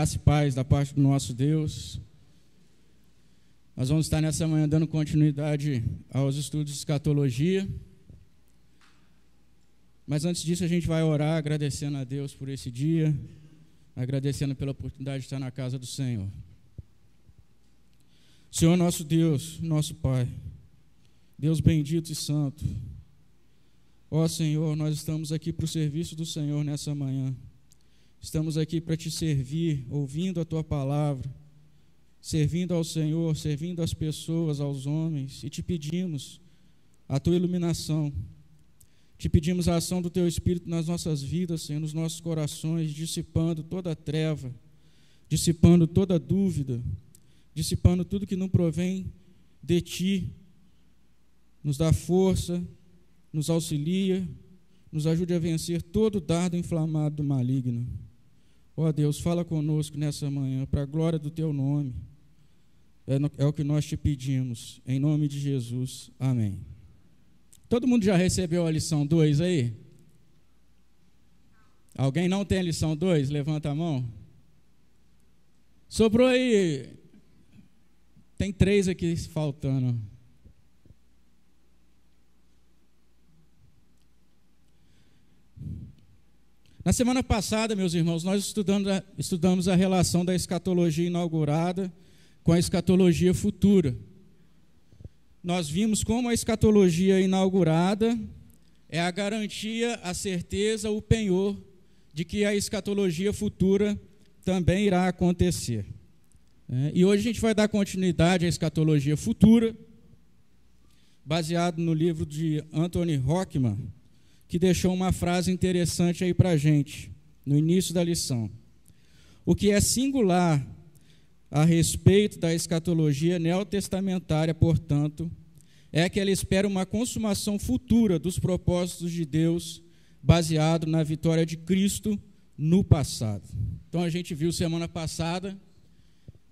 Graça e paz da parte do nosso Deus. Nós vamos estar nessa manhã dando continuidade aos estudos de escatologia. Mas antes disso a gente vai orar agradecendo a Deus por esse dia, agradecendo pela oportunidade de estar na casa do Senhor. Senhor nosso Deus, nosso Pai, Deus bendito e santo, ó Senhor, nós estamos aqui para o serviço do Senhor nessa manhã. Estamos aqui para te servir, ouvindo a tua palavra, servindo ao Senhor, servindo às pessoas, aos homens, e te pedimos a tua iluminação. Te pedimos a ação do teu Espírito nas nossas vidas, Senhor, nos nossos corações, dissipando toda a treva, dissipando toda a dúvida, dissipando tudo que não provém de ti. Nos dá força, nos auxilia, nos ajude a vencer todo dardo inflamado do maligno. Ó Deus, fala conosco nessa manhã, para a glória do teu nome. É o que nós te pedimos, em nome de Jesus. Amém. Todo mundo já recebeu a lição 2 aí? Alguém não tem a lição 2? Levanta a mão. Sobrou aí, tem 3 aqui faltando. Na semana passada, meus irmãos, nós estudamos a relação da escatologia inaugurada com a escatologia futura. Nós vimos como a escatologia inaugurada é a garantia, a certeza, o penhor de que a escatologia futura também irá acontecer. E hoje a gente vai dar continuidade à escatologia futura, baseado no livro de Anthony Hockman, que deixou uma frase interessante aí para a gente, no início da lição. O que é singular a respeito da escatologia neotestamentária, portanto, é que ela espera uma consumação futura dos propósitos de Deus, baseado na vitória de Cristo no passado. Então a gente viu semana passada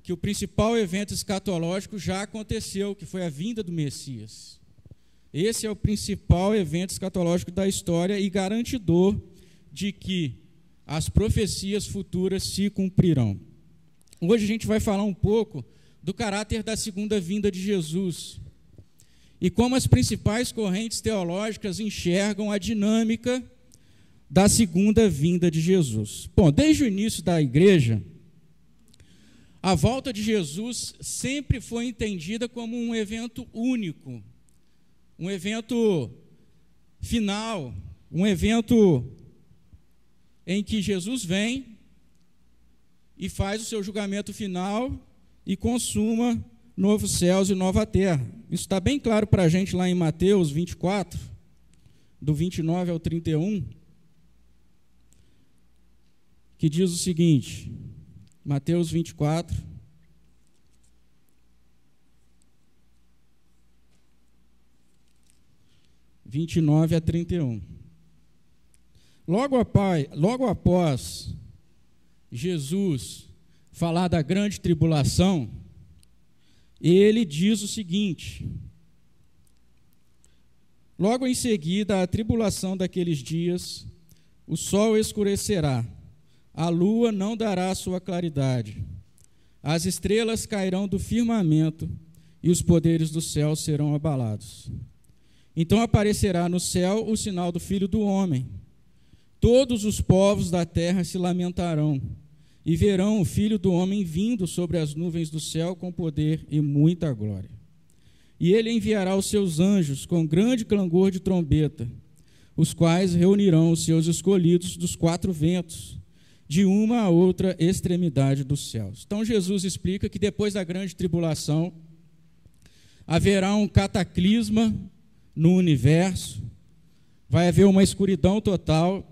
que o principal evento escatológico já aconteceu, que foi a vinda do Messias. Esse é o principal evento escatológico da história e garantidor de que as profecias futuras se cumprirão. Hoje a gente vai falar um pouco do caráter da segunda vinda de Jesus e como as principais correntes teológicas enxergam a dinâmica da segunda vinda de Jesus. Bom, desde o início da igreja, a volta de Jesus sempre foi entendida como um evento único, um evento final, um evento em que Jesus vem e faz o seu julgamento final e consuma novos céus e nova terra. Isso está bem claro para a gente lá em Mateus 24, do 29 ao 31, que diz o seguinte, Mateus 24, (29 a 31). Logo após Jesus falar da grande tribulação, ele diz o seguinte: logo em seguida, a tribulação daqueles dias, o sol escurecerá, a lua não dará sua claridade, as estrelas cairão do firmamento e os poderes do céu serão abalados. Então aparecerá no céu o sinal do Filho do Homem. Todos os povos da terra se lamentarão e verão o Filho do Homem vindo sobre as nuvens do céu com poder e muita glória. E ele enviará os seus anjos com grande clangor de trombeta, os quais reunirão os seus escolhidos dos 4 ventos, de uma a outra extremidade dos céus. Então Jesus explica que depois da grande tribulação haverá um cataclisma no universo, vai haver uma escuridão total,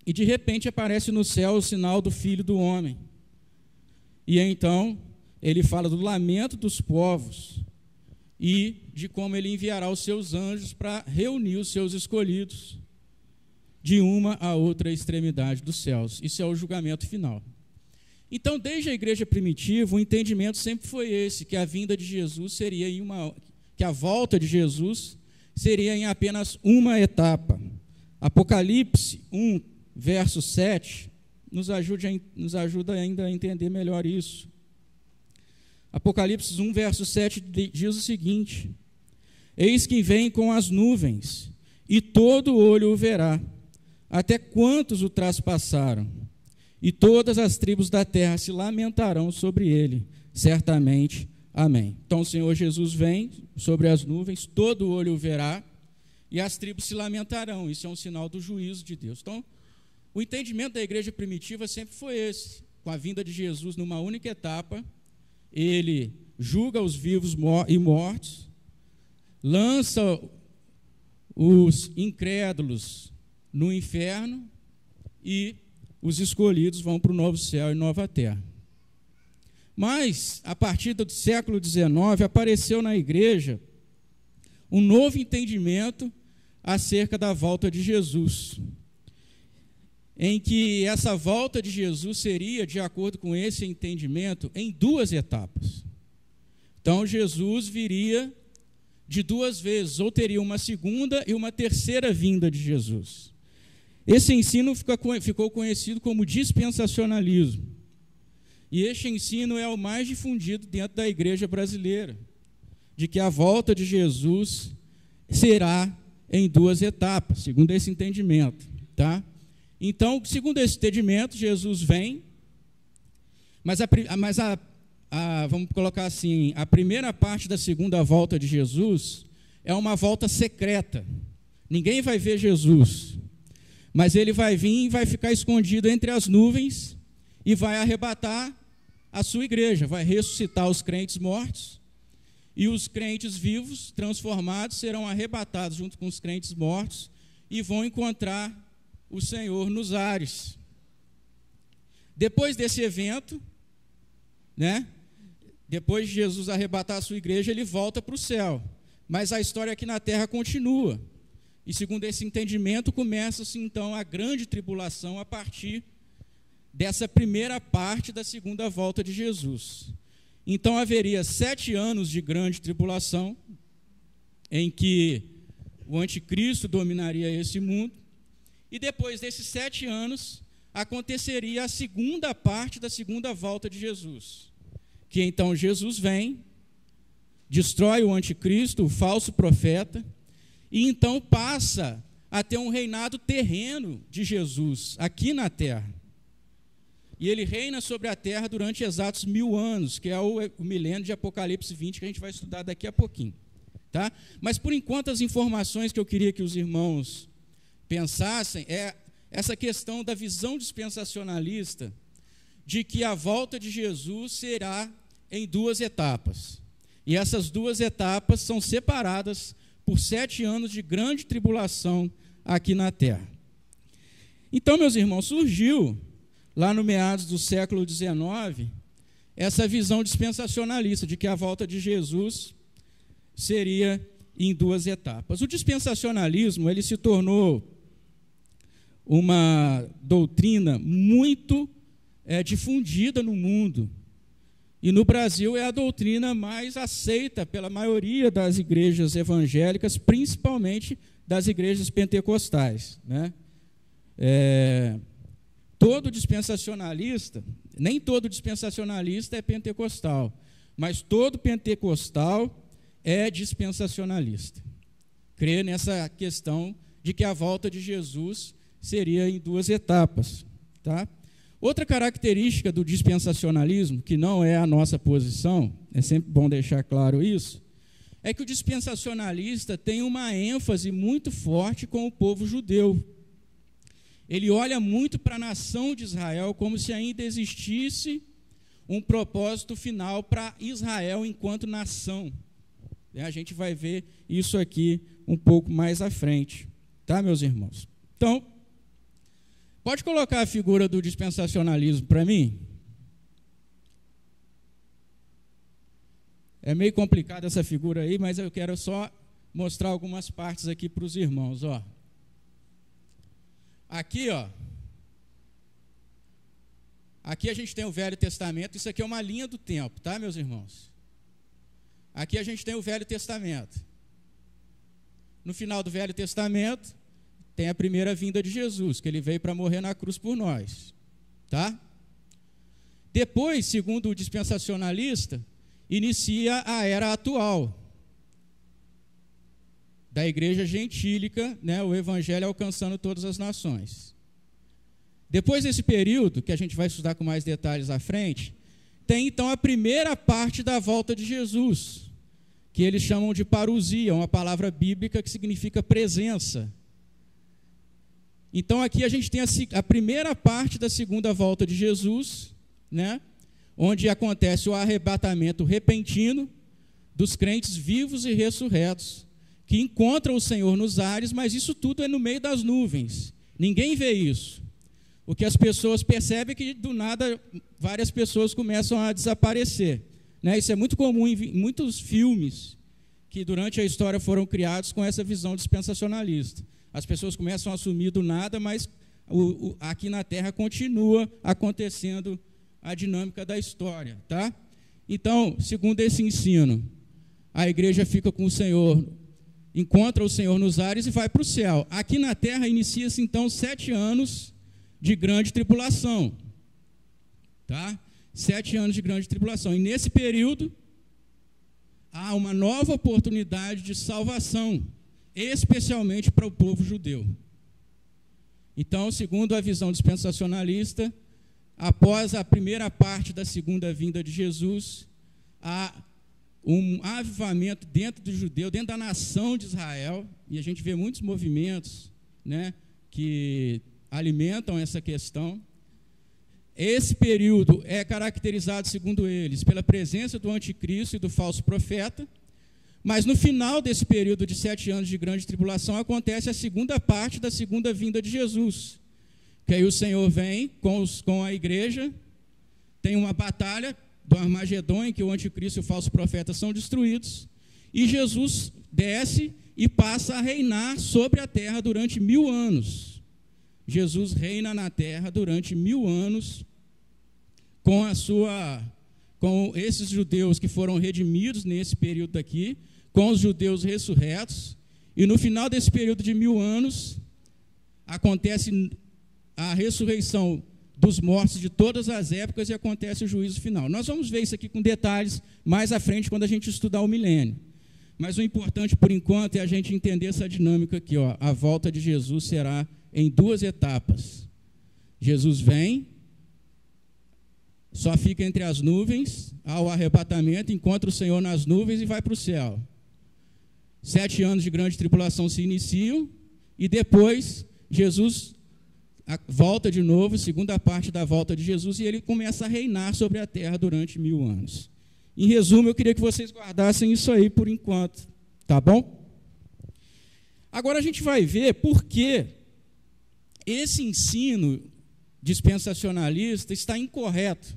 e de repente aparece no céu o sinal do Filho do Homem. E então ele fala do lamento dos povos e de como ele enviará os seus anjos para reunir os seus escolhidos de uma a outra extremidade dos céus. Isso é o julgamento final. Então, desde a igreja primitiva, o entendimento sempre foi esse, que a vinda de Jesus seria que a volta de Jesus seria em apenas uma etapa. Apocalipse 1, verso 7, nos ajuda ainda a entender melhor isso. Apocalipse 1, verso 7 diz o seguinte: eis que vem com as nuvens, e todo olho o verá, até quantos o traspassaram, e todas as tribos da terra se lamentarão sobre ele, certamente. Amém. Então o Senhor Jesus vem sobre as nuvens, todo olho o verá, e as tribos se lamentarão. Isso é um sinal do juízo de Deus. Então, o entendimento da igreja primitiva sempre foi esse. Com a vinda de Jesus numa única etapa, ele julga os vivos e mortos, lança os incrédulos no inferno e os escolhidos vão para o novo céu e nova terra. Mas, a partir do século XIX, apareceu na igreja um novo entendimento acerca da volta de Jesus, em que essa volta de Jesus seria, de acordo com esse entendimento, em duas etapas. Então, Jesus viria de duas vezes, ou teria uma segunda e uma terceira vinda de Jesus. Esse ensino ficou conhecido como dispensacionalismo. E este ensino é o mais difundido dentro da igreja brasileira, de que a volta de Jesus será em duas etapas, segundo esse entendimento, tá? Então, segundo esse entendimento, Jesus vem, mas vamos colocar assim, a primeira parte da segunda volta de Jesus é uma volta secreta. Ninguém vai ver Jesus, mas ele vai vir e vai ficar escondido entre as nuvens e vai arrebatar a sua igreja, vai ressuscitar os crentes mortos, e os crentes vivos, transformados, serão arrebatados junto com os crentes mortos e vão encontrar o Senhor nos ares. Depois desse evento, né, depois de Jesus arrebatar a sua igreja, ele volta para o céu. Mas a história aqui na terra continua. E segundo esse entendimento, começa-se então a grande tribulação a partir dessa primeira parte da segunda volta de Jesus. Então haveria 7 anos de grande tribulação, em que o anticristo dominaria esse mundo, e depois desses 7 anos, aconteceria a segunda parte da segunda volta de Jesus, que então Jesus vem, destrói o anticristo, o falso profeta, e então passa a ter um reinado terreno de Jesus aqui na terra. E ele reina sobre a terra durante exatos 1000 anos, que é o milênio de Apocalipse 20, que a gente vai estudar daqui a pouquinho. Tá? Mas, por enquanto, as informações que eu queria que os irmãos pensassem é essa questão da visão dispensacionalista, de que a volta de Jesus será em duas etapas. E essas duas etapas são separadas por 7 anos de grande tribulação aqui na terra. Então, meus irmãos, surgiu lá no meados do século XIX, essa visão dispensacionalista de que a volta de Jesus seria em duas etapas. O dispensacionalismo, ele se tornou uma doutrina muito difundida no mundo. E no Brasil é a doutrina mais aceita pela maioria das igrejas evangélicas, principalmente das igrejas pentecostais, né? Todo dispensacionalista, nem todo dispensacionalista é pentecostal, mas todo pentecostal é dispensacionalista. Crê nessa questão de que a volta de Jesus seria em duas etapas. Tá? Outra característica do dispensacionalismo, que não é a nossa posição, é sempre bom deixar claro isso, é que o dispensacionalista tem uma ênfase muito forte com o povo judeu. Ele olha muito para a nação de Israel como se ainda existisse um propósito final para Israel enquanto nação. A gente vai ver isso aqui um pouco mais à frente. Tá, meus irmãos? Então, pode colocar a figura do dispensacionalismo para mim? É meio complicada essa figura aí, mas eu quero só mostrar algumas partes aqui para os irmãos, ó. Aqui, ó. Aqui a gente tem o Velho Testamento. Isso aqui é uma linha do tempo, tá, meus irmãos? Aqui a gente tem o Velho Testamento. No final do Velho Testamento, tem a primeira vinda de Jesus, que ele veio para morrer na cruz por nós. Depois, segundo o dispensacionalista, inicia a era atual da igreja gentílica, né, o evangelho alcançando todas as nações. Depois desse período, que a gente vai estudar com mais detalhes à frente, tem então a primeira parte da volta de Jesus, que eles chamam de parousia, uma palavra bíblica que significa presença. Então aqui a gente tem a primeira parte da segunda volta de Jesus, né, onde acontece o arrebatamento repentino dos crentes vivos e ressurretos, que encontram o Senhor nos ares, mas isso tudo é no meio das nuvens. Ninguém vê isso. O que as pessoas percebem é que, do nada, várias pessoas começam a desaparecer. Né? Isso é muito comum em muitos filmes que, durante a história, foram criados com essa visão dispensacionalista. As pessoas começam a sumir do nada, mas aqui na Terra continua acontecendo a dinâmica da história. Tá? Então, segundo esse ensino, a igreja fica com o Senhor, encontra o Senhor nos ares e vai para o céu. Aqui na Terra inicia-se, então, 7 anos de grande tribulação, tá? 7 anos de grande tribulação. E nesse período, há uma nova oportunidade de salvação, especialmente para o povo judeu. Então, segundo a visão dispensacionalista, após a primeira parte da segunda vinda de Jesus, há um avivamento dentro do judeu, dentro da nação de Israel, e a gente vê muitos movimentos, né, que alimentam essa questão. Esse período é caracterizado, segundo eles, pela presença do anticristo e do falso profeta, mas no final desse período de 7 anos de grande tribulação acontece a segunda parte da segunda vinda de Jesus, que aí o Senhor vem com a igreja, tem uma batalha do Armagedon, em que o anticristo e o falso profeta são destruídos, e Jesus desce e passa a reinar sobre a terra durante 1000 anos. Jesus reina na terra durante 1000 anos com esses judeus que foram redimidos nesse período aqui, com os judeus ressurretos, e no final desse período de 1000 anos acontece a ressurreição dos mortos de todas as épocas e acontece o juízo final. Nós vamos ver isso aqui com detalhes mais à frente quando a gente estudar o milênio. Mas o importante por enquanto é a gente entender essa dinâmica aqui, ó. A volta de Jesus será em 2 etapas. Jesus vem, só fica entre as nuvens, ao arrebatamento, encontra o Senhor nas nuvens e vai para o céu. 7 anos de grande tribulação se iniciam, e depois Jesus volta de novo, segunda parte da volta de Jesus, e ele começa a reinar sobre a terra durante 1000 anos. Em resumo, eu queria que vocês guardassem isso aí por enquanto, tá bom? Agora a gente vai ver por que esse ensino dispensacionalista está incorreto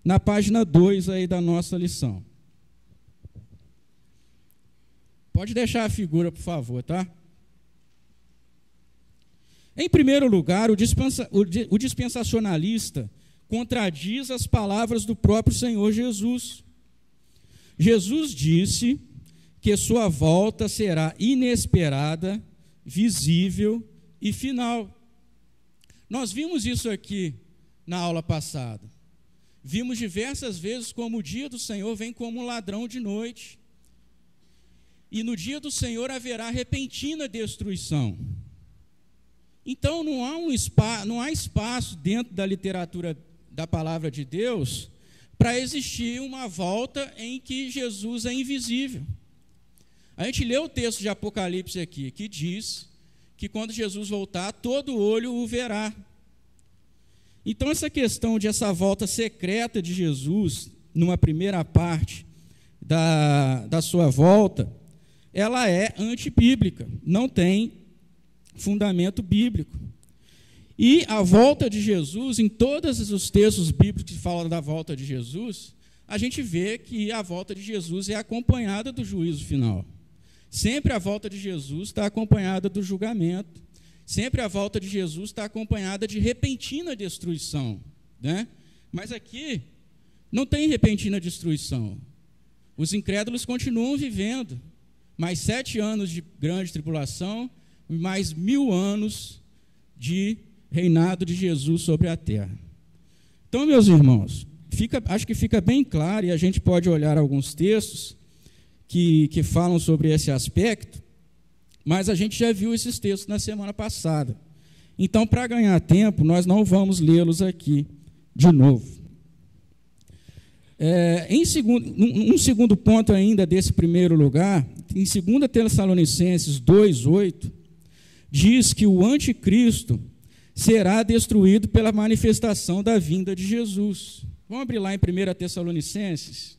na página 2 aí da nossa lição. Pode deixar a figura, por favor, tá? Em primeiro lugar, o dispensacionalista contradiz as palavras do próprio Senhor Jesus. Jesus disse que sua volta será inesperada, visível e final. Nós vimos isso aqui na aula passada. Vimos diversas vezes como o dia do Senhor vem como um ladrão de noite. E no dia do Senhor haverá repentina destruição. Então não há espaço dentro da literatura da palavra de Deus para existir uma volta em que Jesus é invisível. A gente lê o texto de Apocalipse aqui, que diz que quando Jesus voltar, todo olho o verá. Então essa questão de essa volta secreta de Jesus, numa primeira parte da sua volta, ela é antibíblica, não tem fundamento bíblico. E a volta de Jesus, em todos os textos bíblicos que falam da volta de Jesus, a gente vê que a volta de Jesus é acompanhada do juízo final. Sempre a volta de Jesus está acompanhada do julgamento. Sempre a volta de Jesus está acompanhada de repentina destruição, né? Mas aqui não tem repentina destruição. Os incrédulos continuam vivendo mais 7 anos de grande tribulação, mais 1000 anos de reinado de Jesus sobre a terra. Então, meus irmãos, acho que fica bem claro, e a gente pode olhar alguns textos que falam sobre esse aspecto, mas a gente já viu esses textos na semana passada. Então, para ganhar tempo, nós não vamos lê-los aqui de novo. Um segundo ponto ainda desse primeiro lugar, em 2 Tessalonicenses 2:8, diz que o anticristo será destruído pela manifestação da vinda de Jesus. Vamos abrir lá em 1 Tessalonicenses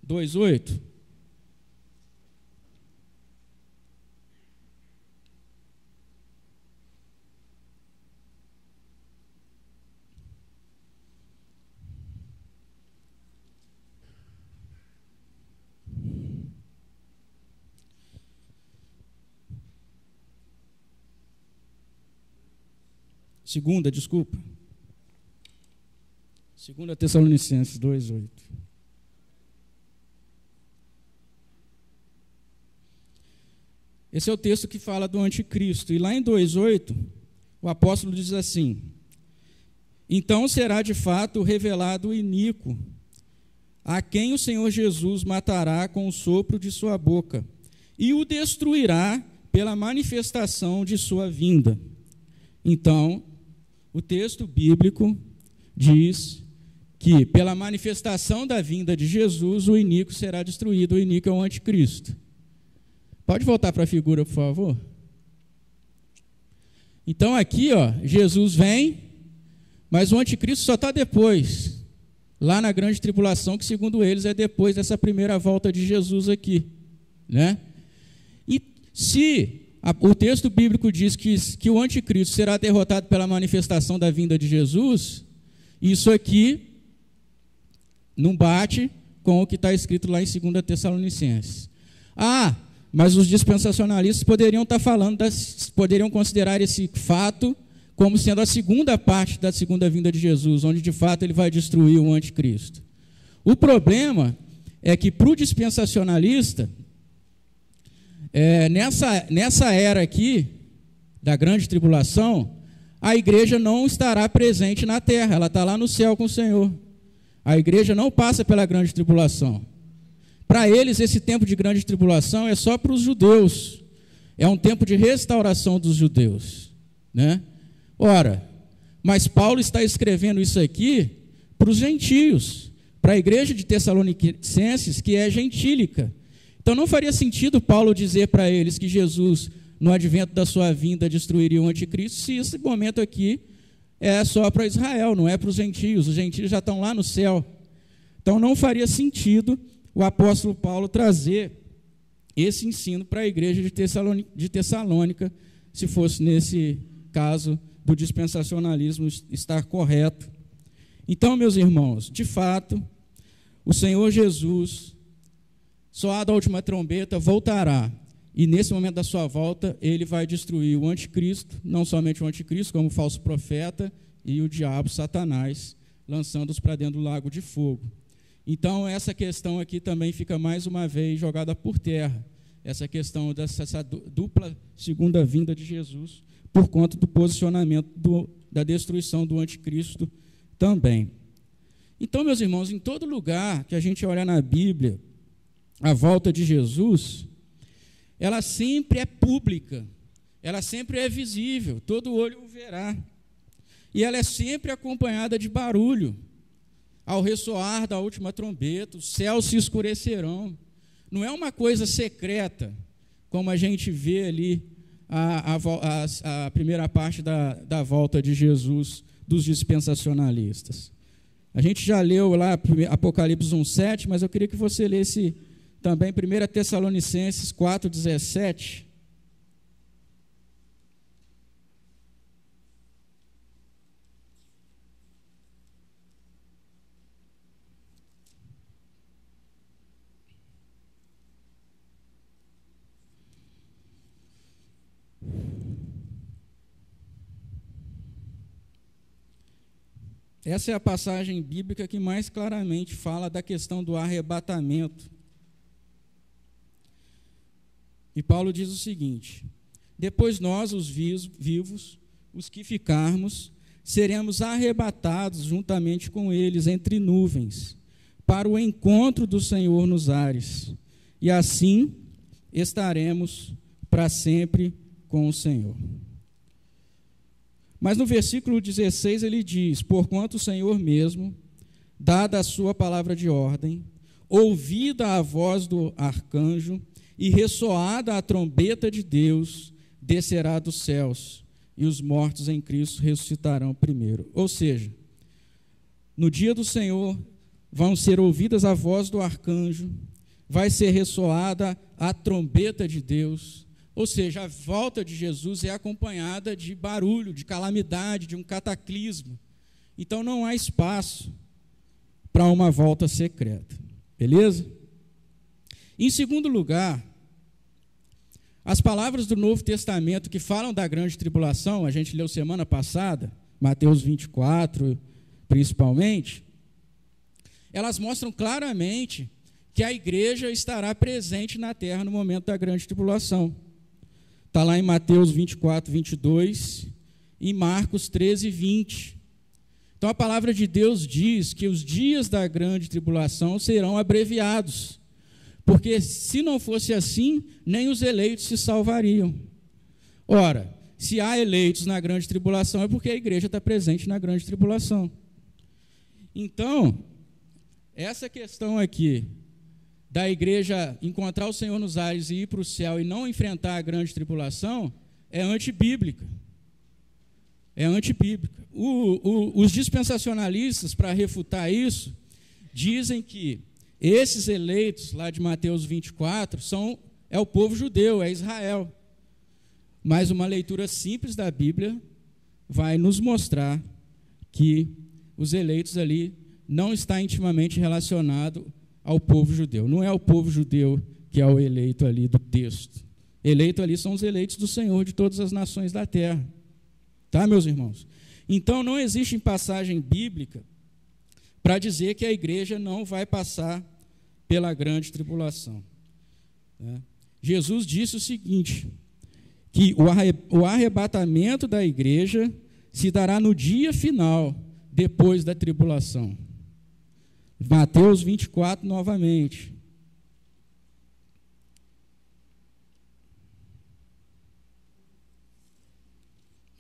2:8. Desculpa. 2 Tessalonicenses 2:8. Esse é o texto que fala do anticristo. E lá em 2:8, o apóstolo diz assim: então será de fato revelado o iníquo, a quem o Senhor Jesus matará com o sopro de sua boca, e o destruirá pela manifestação de sua vinda. Então, o texto bíblico diz que, pela manifestação da vinda de Jesus, o iníquo será destruído. O iníquo é o anticristo. Pode voltar para a figura, por favor? Então, aqui, Jesus vem, mas o anticristo só está depois, lá na grande tribulação, que, segundo eles, é depois dessa primeira volta de Jesus aqui, né? E se o texto bíblico diz que o anticristo será derrotado pela manifestação da vinda de Jesus, isso aqui não bate com o que está escrito lá em 2 Tessalonicenses. Mas os dispensacionalistas poderiam estar falando, poderiam considerar esse fato como sendo a segunda parte da segunda vinda de Jesus, onde de fato ele vai destruir o anticristo. O problema é que para o dispensacionalista, nessa era aqui, da grande tribulação, a igreja não estará presente na terra, ela está lá no céu com o Senhor. A igreja não passa pela grande tribulação. Para eles, esse tempo de grande tribulação é só para os judeus, é um tempo de restauração dos judeus, né? Ora, mas Paulo está escrevendo isso aqui para os gentios, para a igreja de Tessalonicenses, que é gentílica. Então não faria sentido Paulo dizer para eles que Jesus, no advento da sua vinda, destruiria o anticristo, se esse momento aqui é só para Israel, não é para os gentios já estão lá no céu. Então não faria sentido o apóstolo Paulo trazer esse ensino para a igreja de Tessalônica, se fosse nesse caso do dispensacionalismo estar correto. Então, meus irmãos, de fato, o Senhor Jesus, soada a última trombeta, voltará. E nesse momento da sua volta, ele vai destruir o anticristo, não somente o anticristo, como o falso profeta e o diabo, Satanás, lançando-os para dentro do lago de fogo. Então, essa questão aqui também fica mais uma vez jogada por terra, essa questão dessa dupla segunda vinda de Jesus, por conta do posicionamento da destruição do anticristo também. Então, meus irmãos, em todo lugar que a gente olha na Bíblia, a volta de Jesus, ela sempre é pública, ela sempre é visível, todo olho o verá. E ela é sempre acompanhada de barulho. Ao ressoar da última trombeta, os céus se escurecerão. Não é uma coisa secreta, como a gente vê ali a primeira parte da volta de Jesus dos dispensacionalistas. A gente já leu lá Apocalipse 1:7, mas eu queria que você lesse também 1 Tessalonicenses 4:17. Essa é a passagem bíblica que mais claramente fala da questão do arrebatamento. E Paulo diz o seguinte: depois nós, os vivos, os que ficarmos, seremos arrebatados juntamente com eles entre nuvens, para o encontro do Senhor nos ares, e assim estaremos para sempre com o Senhor. Mas no versículo 16 ele diz: porquanto o Senhor mesmo, dada a sua palavra de ordem, ouvida a voz do arcanjo e ressoada a trombeta de Deus, descerá dos céus, e os mortos em Cristo ressuscitarão primeiro. Ou seja, no dia do Senhor vão ser ouvidas a voz do arcanjo, vai ser ressoada a trombeta de Deus. Ou seja, a volta de Jesus é acompanhada de barulho, de calamidade, de um cataclismo. Então não há espaço para uma volta secreta. Beleza? Em segundo lugar, as palavras do Novo Testamento que falam da grande tribulação, a gente leu semana passada, Mateus 24, principalmente, elas mostram claramente que a igreja estará presente na terra no momento da grande tribulação. Está lá em Mateus 24, 22 e Marcos 13, 20. Então a palavra de Deus diz que os dias da grande tribulação serão abreviados, porque se não fosse assim, nem os eleitos se salvariam. Ora, se há eleitos na grande tribulação, é porque a igreja está presente na grande tribulação. Então, essa questão aqui, da igreja encontrar o Senhor nos ares e ir para o céu e não enfrentar a grande tribulação, é antibíblica. É antibíblica. Os dispensacionalistas, para refutar isso, dizem que esses eleitos lá de Mateus 24 é o povo judeu, é Israel. Mas uma leitura simples da Bíblia vai nos mostrar que os eleitos ali não está intimamente relacionado ao povo judeu. Não é o povo judeu que é o eleito ali do texto. Eleito ali são os eleitos do Senhor de todas as nações da terra. Tá, meus irmãos? Então, não existe passagem bíblica para dizer que a igreja não vai passar pela grande tribulação. Jesus disse o seguinte, que o arrebatamento da igreja se dará no dia final, depois da tribulação. Mateus 24, novamente.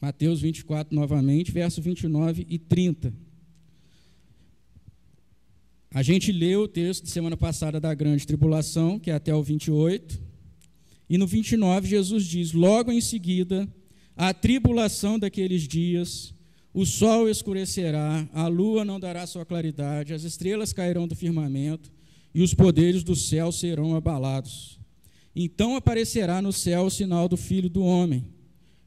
Mateus 24, novamente, verso 29 e 30. A gente leu o texto de semana passada da grande tribulação, que é até o 28, e no 29 Jesus diz: logo em seguida, a tribulação daqueles dias, o sol escurecerá, a lua não dará sua claridade, as estrelas cairão do firmamento, e os poderes do céu serão abalados. Então aparecerá no céu o sinal do Filho do Homem.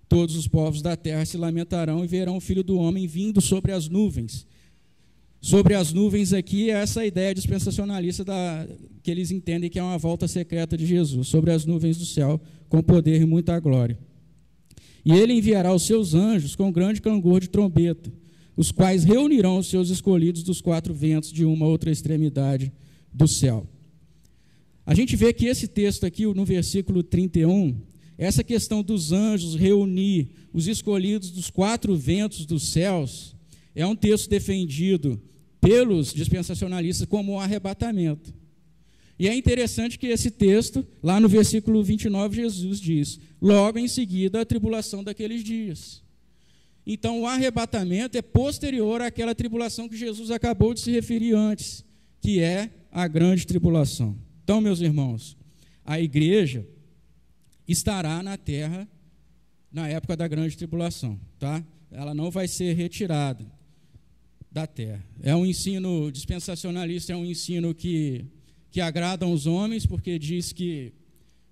Todos os povos da terra se lamentarão e verão o Filho do Homem vindo sobre as nuvens. Sobre as nuvens aqui é essa ideia dispensacionalista que eles entendem que é uma volta secreta de Jesus, sobre as nuvens do céu, com poder e muita glória. E ele enviará os seus anjos com grande clangor de trombeta, os quais reunirão os seus escolhidos dos quatro ventos de uma outra extremidade do céu. A gente vê que esse texto aqui, no versículo 31, essa questão dos anjos reunir os escolhidos dos quatro ventos dos céus, é um texto defendido pelos dispensacionalistas como um arrebatamento. E é interessante que esse texto, lá no versículo 29, Jesus diz: logo em seguida a tribulação daqueles dias. Então o arrebatamento é posterior àquela tribulação que Jesus acabou de se referir antes, que é a grande tribulação. Então, meus irmãos, a igreja estará na terra na época da grande tribulação, tá? Ela não vai ser retirada da terra. É um ensino dispensacionalista, é um ensino que agrada aos homens, porque diz que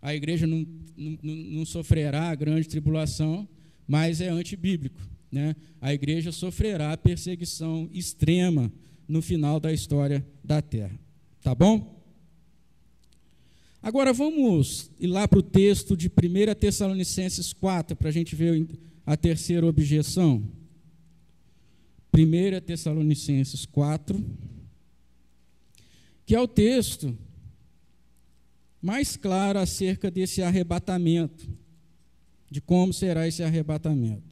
a igreja não sofrerá a grande tribulação, mas é antibíblico, né? A igreja sofrerá perseguição extrema no final da história da terra. Tá bom? Agora vamos ir lá para o texto de 1 Tessalonicenses 4, para a gente ver a terceira objeção. 1 Tessalonicenses 4, que é o texto mais claro acerca desse arrebatamento, de, de como será esse arrebatamento.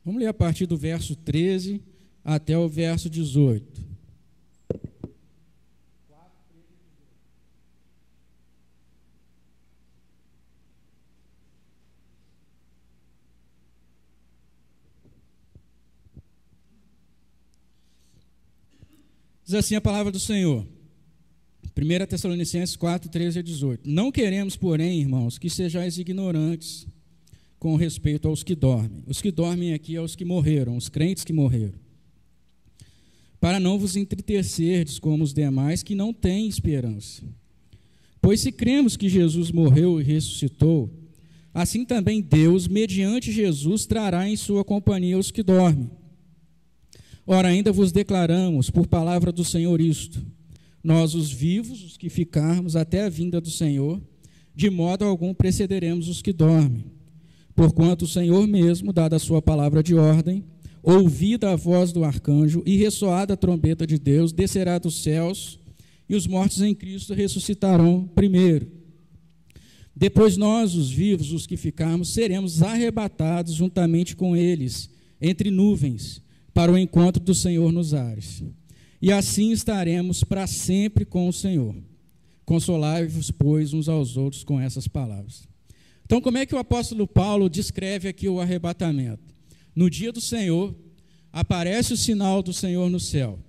Vamos ler a partir do verso 13 até o verso 18. Diz assim a palavra do Senhor, 1 Tessalonicenses 4, 13 a 18. Não queremos, porém, irmãos, que sejais ignorantes com respeito aos que dormem. Os que dormem aqui é os que morreram, os crentes que morreram. Para não vos entristecerdes como os demais que não têm esperança. Pois se cremos que Jesus morreu e ressuscitou, assim também Deus, mediante Jesus, trará em sua companhia os que dormem. Ora, ainda vos declaramos, por palavra do Senhor, isto: nós, os vivos, os que ficarmos até a vinda do Senhor, de modo algum precederemos os que dormem. Porquanto o Senhor mesmo, dada a sua palavra de ordem, ouvida a voz do arcanjo e ressoada a trombeta de Deus, descerá dos céus, e os mortos em Cristo ressuscitarão primeiro. Depois nós, os vivos, os que ficarmos, seremos arrebatados juntamente com eles, entre nuvens, para o encontro do Senhor nos ares. E assim estaremos para sempre com o Senhor. Consolai-vos, pois, uns aos outros com essas palavras. Então, como é que o apóstolo Paulo descreve aqui o arrebatamento? No dia do Senhor, aparece o sinal do Senhor no céu.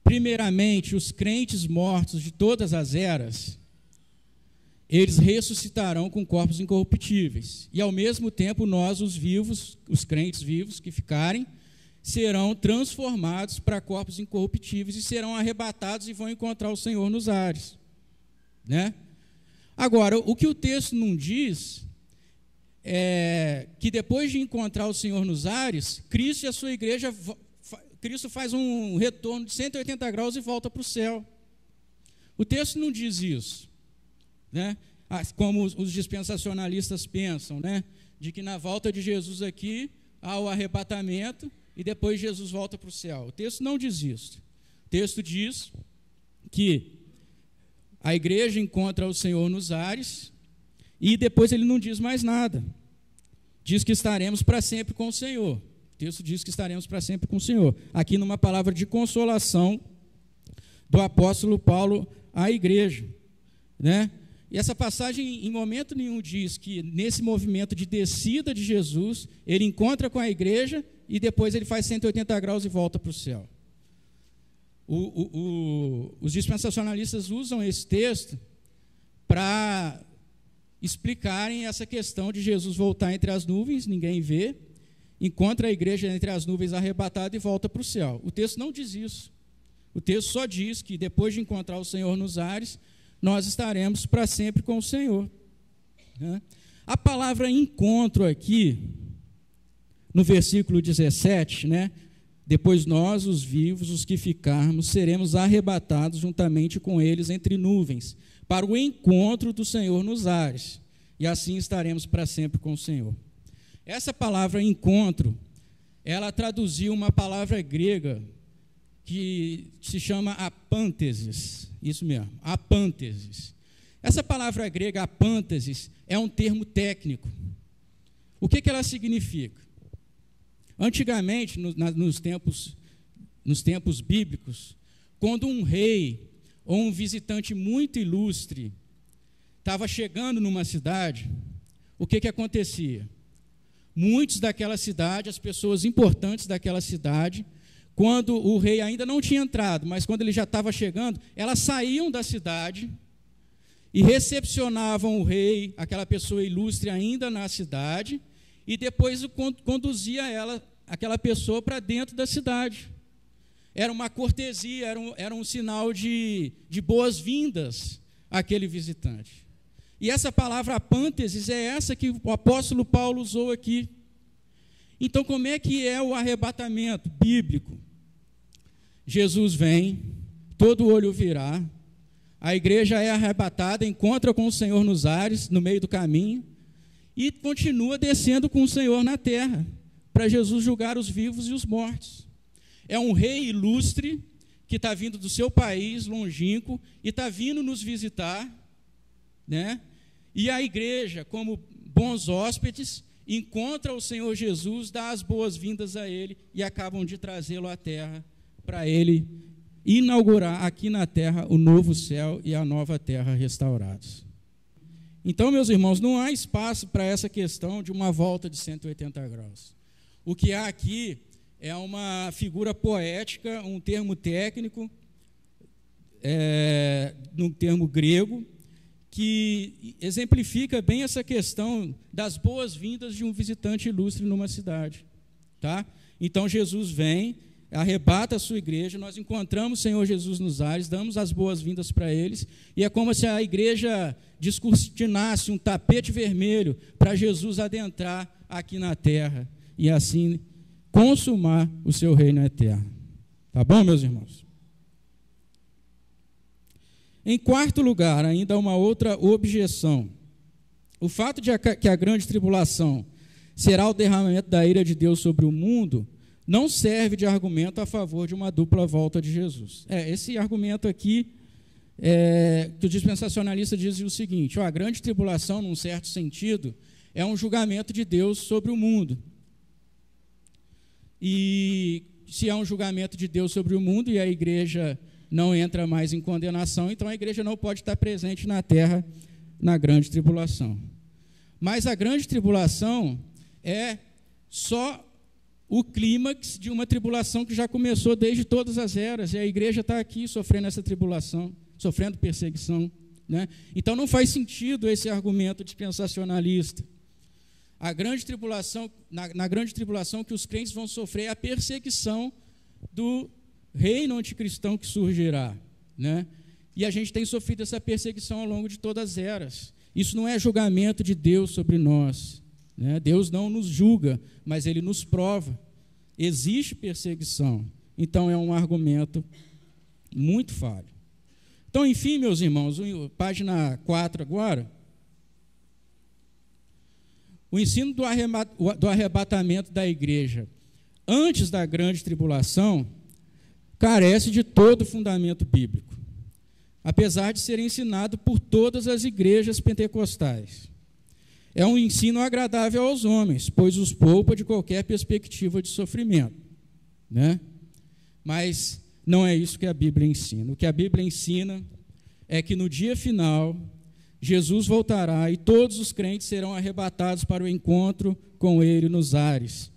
Primeiramente, os crentes mortos de todas as eras, eles ressuscitarão com corpos incorruptíveis. E, ao mesmo tempo, nós, os vivos, os crentes vivos que ficarem, serão transformados para corpos incorruptíveis e serão arrebatados e vão encontrar o Senhor nos ares. Né? Agora, o que o texto não diz é que depois de encontrar o Senhor nos ares, Cristo e a sua igreja, Cristo faz um retorno de 180 graus e volta para o céu. O texto não diz isso, né? Como os dispensacionalistas pensam, né? De que na volta de Jesus aqui há o arrebatamento e depois Jesus volta para o céu. O texto não diz isso. O texto diz que a igreja encontra o Senhor nos ares e depois ele não diz mais nada. Diz que estaremos para sempre com o Senhor. O texto diz que estaremos para sempre com o Senhor. Aqui numa palavra de consolação do apóstolo Paulo à igreja, né? E essa passagem em momento nenhum diz que nesse movimento de descida de Jesus, ele encontra com a igreja e depois ele faz 180 graus e volta para o céu. Os dispensacionalistas usam esse texto para explicarem essa questão de Jesus voltar entre as nuvens, ninguém vê, encontra a igreja entre as nuvens arrebatada e volta para o céu. O texto não diz isso. O texto só diz que depois de encontrar o Senhor nos ares, nós estaremos para sempre com o Senhor. Né? A palavra encontro aqui, no versículo 17, né? Depois nós, os vivos, os que ficarmos, seremos arrebatados juntamente com eles entre nuvens, para o encontro do Senhor nos ares, e assim estaremos para sempre com o Senhor. Essa palavra encontro, ela traduziu uma palavra grega que se chama apântesis, isso mesmo, apântesis. Essa palavra grega, apântesis, é um termo técnico. O que ela significa? Antigamente, nos tempos bíblicos, quando um rei ou um visitante muito ilustre estava chegando numa cidade, o que acontecia? Muitos daquela cidade, as pessoas importantes daquela cidade, quando o rei ainda não tinha entrado, mas quando ele já estava chegando, elas saíam da cidade e recepcionavam o rei, aquela pessoa ilustre ainda na cidade, e depois conduzia aquela pessoa para dentro da cidade. Era uma cortesia, era um sinal de boas-vindas àquele visitante. E essa palavra apântesis é essa que o apóstolo Paulo usou aqui. Então, como é que é o arrebatamento bíblico? Jesus vem, todo olho virá, a igreja é arrebatada, encontra com o Senhor nos ares, no meio do caminho, e continua descendo com o Senhor na terra, para Jesus julgar os vivos e os mortos. É um rei ilustre que está vindo do seu país longínquo e está vindo nos visitar, né? E a igreja, como bons hóspedes, encontram o Senhor Jesus, dão as boas-vindas a ele e acabam de trazê-lo à terra para ele inaugurar aqui na terra o novo céu e a nova terra restaurados. Então, meus irmãos, não há espaço para essa questão de uma volta de 180 graus. O que há aqui é uma figura poética, um termo técnico, num termo grego, que exemplifica bem essa questão das boas-vindas de um visitante ilustre numa cidade. Tá? Então, Jesus vem, arrebata a sua igreja, nós encontramos o Senhor Jesus nos ares, damos as boas-vindas para eles, e é como se a igreja descortinasse um tapete vermelho para Jesus adentrar aqui na terra e assim consumar o seu reino eterno. Tá bom, meus irmãos? Em quarto lugar, ainda uma outra objeção. O fato de que a grande tribulação será o derramamento da ira de Deus sobre o mundo não serve de argumento a favor de uma dupla volta de Jesus. Esse argumento aqui, que o dispensacionalista diz o seguinte: a grande tribulação, num certo sentido, é um julgamento de Deus sobre o mundo. E se é um julgamento de Deus sobre o mundo e a igreja não entra mais em condenação, então a igreja não pode estar presente na terra na grande tribulação. Mas a grande tribulação é só o clímax de uma tribulação que já começou desde todas as eras, e a igreja está aqui sofrendo essa tribulação, sofrendo perseguição, né? Então não faz sentido esse argumento dispensacionalista. A grande tribulação, na grande tribulação que os crentes vão sofrer é a perseguição do reino anticristão que surgirá, né? E a gente tem sofrido essa perseguição ao longo de todas as eras. Isso não é julgamento de Deus sobre nós, né? Deus não nos julga, mas Ele nos prova. Existe perseguição. Então é um argumento muito falho. Então, enfim, meus irmãos, página 4 agora. O ensino do arrebatamento da igreja antes da grande tribulação carece de todo fundamento bíblico, apesar de ser ensinado por todas as igrejas pentecostais. É um ensino agradável aos homens, pois os poupa de qualquer perspectiva de sofrimento, né? Mas não é isso que a Bíblia ensina. O que a Bíblia ensina é que no dia final Jesus voltará e todos os crentes serão arrebatados para o encontro com Ele nos ares.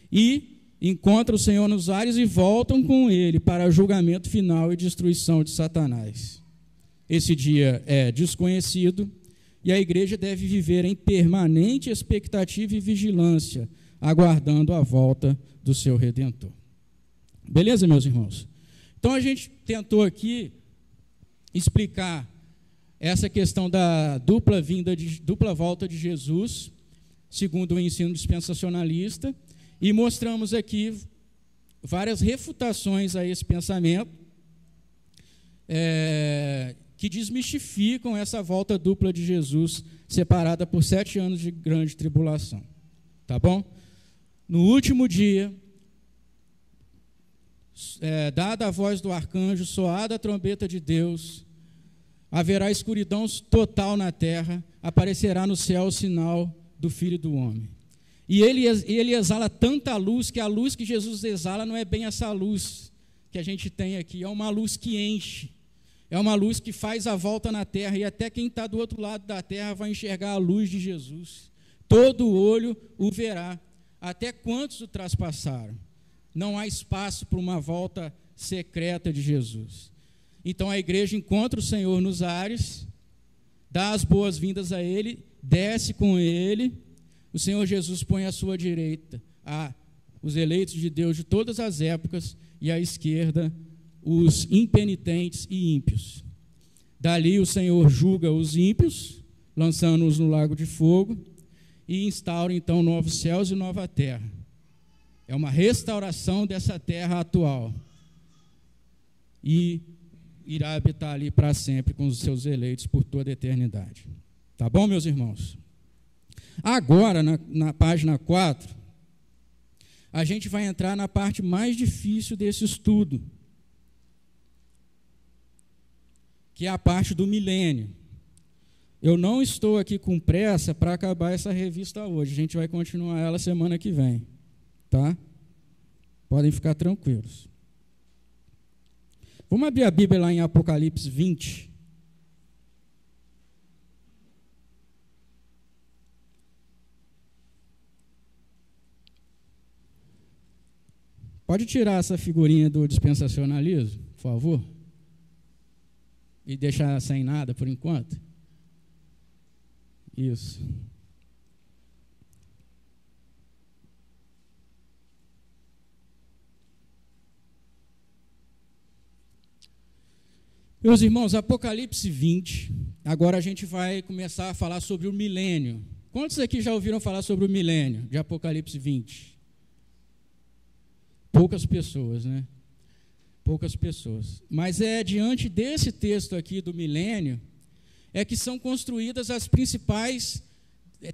E encontram o Senhor nos ares e voltam com Ele para o julgamento final e destruição de Satanás. Esse dia é desconhecido e a igreja deve viver em permanente expectativa e vigilância, aguardando a volta do seu Redentor. Beleza, meus irmãos? Então a gente tentou aqui explicar essa questão da dupla volta de Jesus, segundo o ensino dispensacionalista, e mostramos aqui várias refutações a esse pensamento, que desmistificam essa volta dupla de Jesus, separada por 7 anos de grande tribulação. Tá bom? No último dia, dada a voz do arcanjo, soada a trombeta de Deus, haverá escuridão total na terra, aparecerá no céu o sinal do Filho do Homem. E ele exala tanta luz, que a luz que Jesus exala não é bem essa luz que a gente tem aqui, é uma luz que enche, é uma luz que faz a volta na terra, e até quem está do outro lado da terra vai enxergar a luz de Jesus. Todo olho o verá, até quantos o traspassaram. Não há espaço para uma volta secreta de Jesus. Então a igreja encontra o Senhor nos ares, dá as boas-vindas a Ele, desce com Ele, o Senhor Jesus põe à sua direita os eleitos de Deus de todas as épocas, e à esquerda os impenitentes e ímpios. Dali o Senhor julga os ímpios, lançando-os no lago de fogo, e instaura então novos céus e nova terra. É uma restauração dessa terra atual. E irá habitar ali para sempre com os seus eleitos por toda a eternidade. Tá bom, meus irmãos? Agora, na página 4, a gente vai entrar na parte mais difícil desse estudo, que é a parte do milênio. eu não estou aqui com pressa para acabar essa revista hoje. A gente vai continuar ela semana que vem, tá? Podem ficar tranquilos. Vamos abrir a Bíblia lá em Apocalipse 20. Pode tirar essa figurinha do dispensacionalismo, por favor? E deixar sem nada por enquanto? Isso. Meus irmãos, Apocalipse 20, agora a gente vai começar a falar sobre o milênio. Quantos aqui já ouviram falar sobre o milênio de Apocalipse 20? Poucas pessoas, né? Poucas pessoas. Mas é diante desse texto aqui do milênio, é que são construídas as principais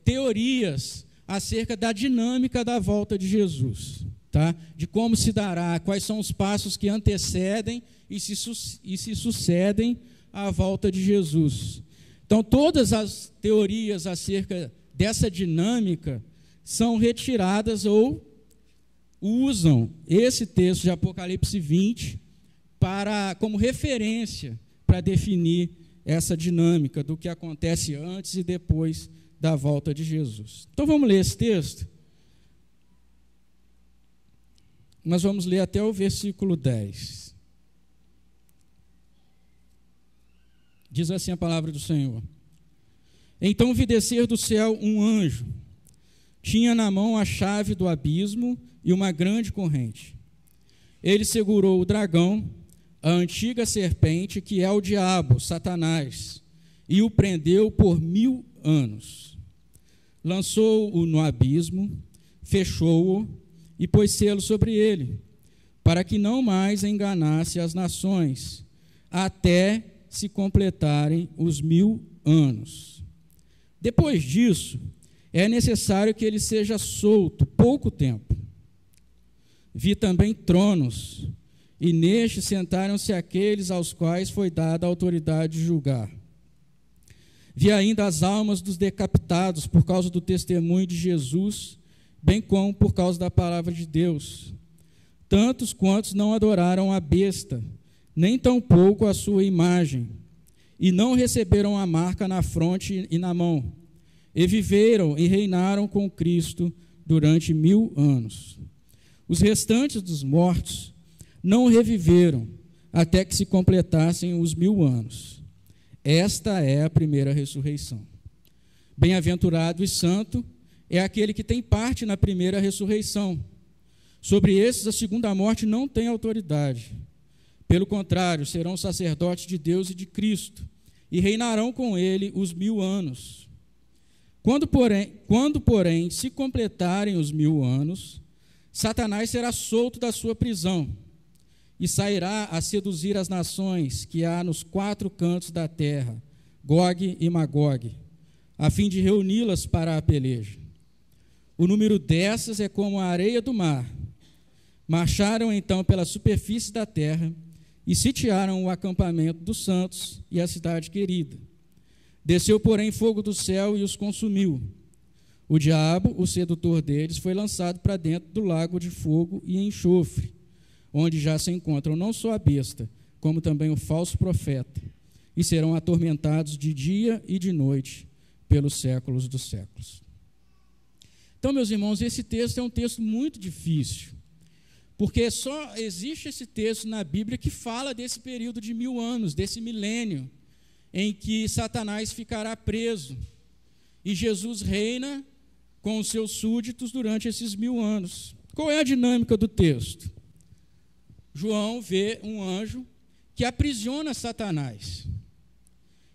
teorias acerca da dinâmica da volta de Jesus, tá? De como se dará, quais são os passos que antecedem e se sucedem à volta de Jesus. Então, todas as teorias acerca dessa dinâmica são retiradas ou usam esse texto de Apocalipse 20 como referência para definir essa dinâmica do que acontece antes e depois da volta de Jesus. Então vamos ler esse texto. Nós vamos ler até o versículo 10. Diz assim a palavra do Senhor: Então vi descer do céu um anjo. Tinha na mão a chave do abismo e uma grande corrente. Ele segurou o dragão, a antiga serpente, que é o diabo, Satanás, e o prendeu por 1000 anos. Lançou-o no abismo, fechou-o e pôs selo sobre ele, para que não mais enganasse as nações, até se completarem os 1000 anos. Depois disso, é necessário que ele seja solto pouco tempo. Vi também tronos, e nestes sentaram-se aqueles aos quais foi dada a autoridade de julgar. Vi ainda as almas dos decapitados por causa do testemunho de Jesus, bem como por causa da palavra de Deus. Tantos quantos não adoraram a besta, nem tampouco a sua imagem, e não receberam a marca na fronte e na mão, e viveram e reinaram com Cristo durante 1000 anos. Os restantes dos mortos não reviveram até que se completassem os 1000 anos. Esta é a primeira ressurreição. Bem-aventurado e santo é aquele que tem parte na primeira ressurreição. Sobre esses, a segunda morte não tem autoridade. Pelo contrário, serão sacerdotes de Deus e de Cristo, e reinarão com ele os 1000 anos. Quando, porém, se completarem os 1000 anos, Satanás será solto da sua prisão e sairá a seduzir as nações que há nos 4 cantos da terra, Gog e Magog, a fim de reuni-las para a peleja. O número dessas é como a areia do mar. Marcharam então pela superfície da terra e sitiaram o acampamento dos santos e a cidade querida. Desceu, porém, fogo do céu e os consumiu. O diabo, o sedutor deles, foi lançado para dentro do lago de fogo e enxofre, onde já se encontram não só a besta, como também o falso profeta, e serão atormentados de dia e de noite pelos séculos dos séculos. Então, meus irmãos, esse texto é um texto muito difícil, porque só existe esse texto na Bíblia que fala desse período de 1000 anos, desse milênio, em que Satanás ficará preso, e Jesus reina com os seus súditos durante esses 1000 anos. Qual é a dinâmica do texto? João vê um anjo que aprisiona Satanás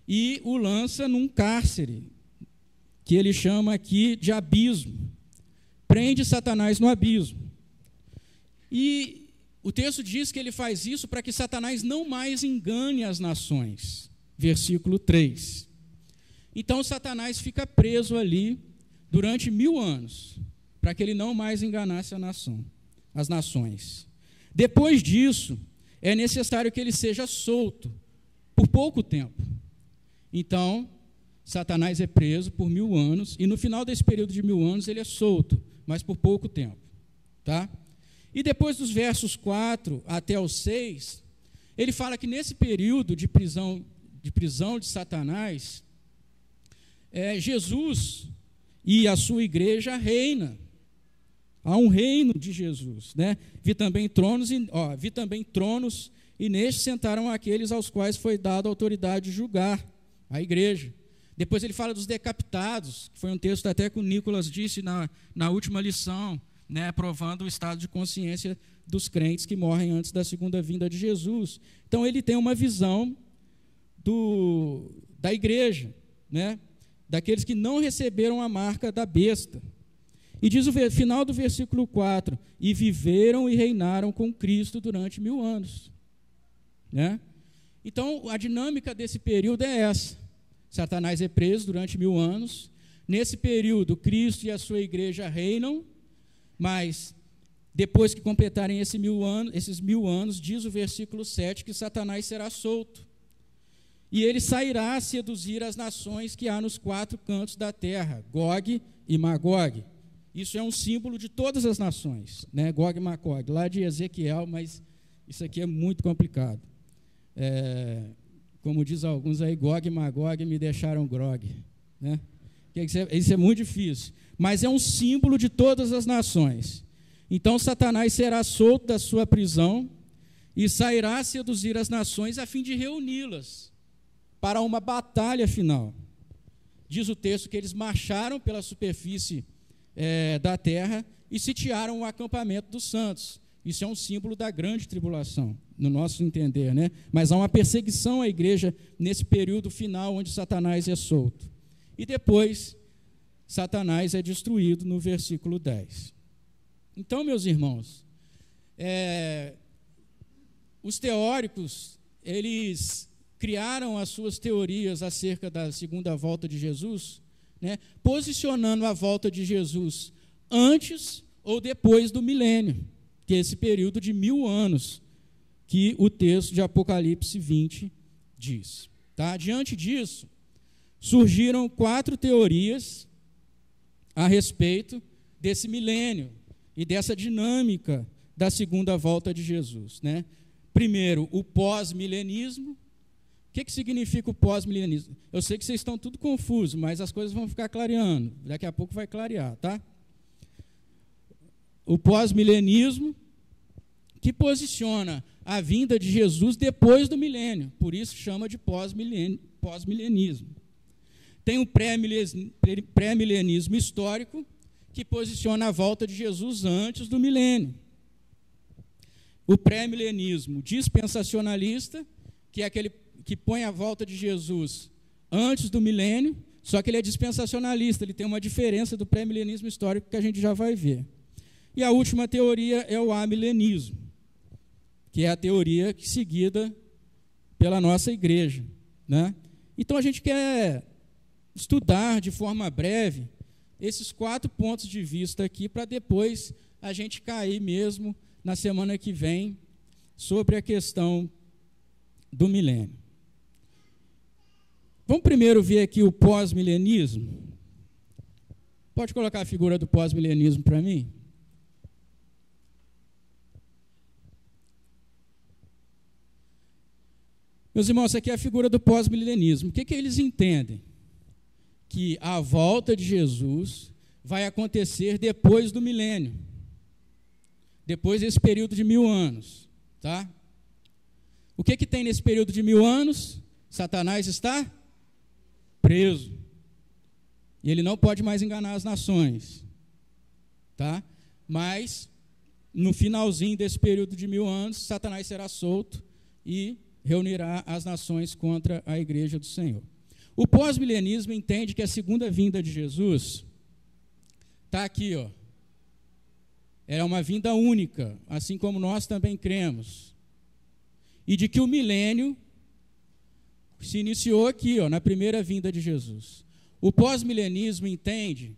e o lança num cárcere, que ele chama aqui de abismo. Prende Satanás no abismo. E o texto diz que ele faz isso para que Satanás não mais engane as nações. Versículo 3. Então, Satanás fica preso ali durante 1000 anos, para que ele não mais enganasse as nações. Depois disso, é necessário que ele seja solto por pouco tempo. Então, Satanás é preso por 1000 anos, e no final desse período de 1000 anos ele é solto, mas por pouco tempo. Tá? E depois dos versos 4 até os 6, ele fala que nesse período de prisão de Satanás, Jesus e a sua igreja reina. Há um reino de Jesus, né? Vi também tronos, e nestes sentaram aqueles aos quais foi dada a autoridade de julgar a igreja. Depois ele fala dos decapitados, que foi um texto até que o Nicolas disse na última lição, né, provando o estado de consciência dos crentes que morrem antes da segunda vinda de Jesus. Então ele tem uma visão da igreja, né, daqueles que não receberam a marca da besta. E diz o final do versículo 4, e viveram e reinaram com Cristo durante 1000 anos. Né? Então, a dinâmica desse período é essa. Satanás é preso durante 1000 anos. Nesse período, Cristo e a sua igreja reinam, mas depois que completarem esses 1000 anos, diz o versículo 7, que Satanás será solto. E ele sairá a seduzir as nações que há nos 4 cantos da terra, Gog e Magog. Isso é um símbolo de todas as nações, né? Gog e Magog, lá de Ezequiel, mas isso aqui é muito complicado. Como diz alguns aí, Gog e Magog me deixaram grog, né? Isso é muito difícil, mas é um símbolo de todas as nações. Então Satanás será solto da sua prisão e sairá a seduzir as nações a fim de reuni-las para uma batalha final. Diz o texto que eles marcharam pela superfície da terra e sitiaram o acampamento dos santos. Isso é um símbolo da grande tribulação, no nosso entender, né? Mas há uma perseguição à igreja nesse período final onde Satanás é solto. E depois, Satanás é destruído no versículo 10. Então, meus irmãos, os teóricos, eles criaram as suas teorias acerca da segunda volta de Jesus, né, posicionando a volta de Jesus antes ou depois do milênio, que é esse período de 1000 anos que o texto de Apocalipse 20 diz. Tá? Diante disso, surgiram 4 teorias a respeito desse milênio e dessa dinâmica da segunda volta de Jesus. Né? Primeiro, o pós-milenismo. O que significa o pós-milenismo? Eu sei que vocês estão tudo confusos, mas as coisas vão ficar clareando. Daqui a pouco vai clarear, tá? O pós-milenismo, que posiciona a vinda de Jesus depois do milênio. Por isso chama de pós-milenismo. Tem o pré-milenismo histórico, que posiciona a volta de Jesus antes do milênio. O pré-milenismo dispensacionalista, que é aquele que põe a volta de Jesus antes do milênio, só que ele é dispensacionalista, ele tem uma diferença do pré-milenismo histórico que a gente já vai ver. E a última teoria é o amilenismo, que é a teoria seguida pela nossa igreja. Né? Então a gente quer estudar de forma breve esses 4 pontos de vista aqui, para depois a gente cair mesmo na semana que vem sobre a questão do milênio. Vamos primeiro ver aqui o pós-milenismo. Pode colocar a figura do pós-milenismo para mim? Meus irmãos, essa aqui é a figura do pós-milenismo. O que eles entendem? Que a volta de Jesus vai acontecer depois do milênio, depois desse período de 1000 anos. Tá? O que tem nesse período de 1000 anos? Satanás está preso. E ele não pode mais enganar as nações. Tá? Mas, no finalzinho desse período de 1000 anos, Satanás será solto e reunirá as nações contra a igreja do Senhor. O pós-milenismo entende que a segunda vinda de Jesus está aqui, ó. É uma vinda única, assim como nós também cremos. E de que o milênio se iniciou aqui, ó, na primeira vinda de Jesus. O pós-milenismo entende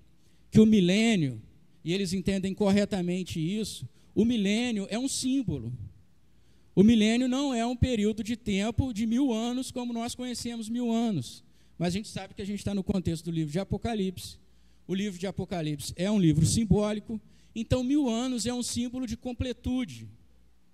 que o milênio, e eles entendem corretamente isso, o milênio é um símbolo. O milênio não é um período de tempo de 1000 anos, como nós conhecemos 1000 anos, mas a gente sabe que a gente está no contexto do livro de Apocalipse. O livro de Apocalipse é um livro simbólico, então 1000 anos é um símbolo de completude,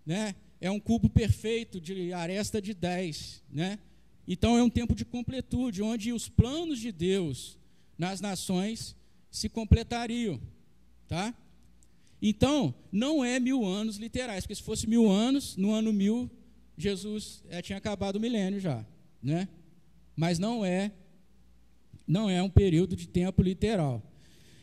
né? É um cubo perfeito de aresta de 10, né? Então é um tempo de completude, onde os planos de Deus nas nações se completariam, tá? Então, não é 1000 anos literais, porque se fosse 1000 anos, no ano 1000, Jesus tinha acabado o milênio já, né? Mas não é um período de tempo literal.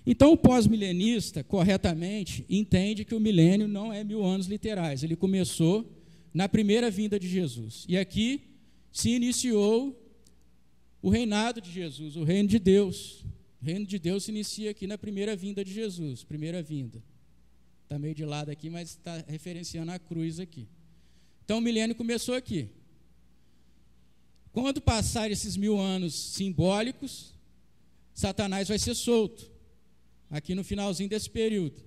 Então, o pós-milenista, corretamente, entende que o milênio não é 1000 anos literais. Ele começou na primeira vinda de Jesus. E aqui se iniciou o reinado de Jesus, o reino de Deus. O reino de Deus se inicia aqui na primeira vinda de Jesus, primeira vinda. Está meio de lado aqui, mas está referenciando a cruz aqui. Então, o milênio começou aqui. Quando passar esses 1000 anos simbólicos, Satanás vai ser solto, aqui no finalzinho desse período.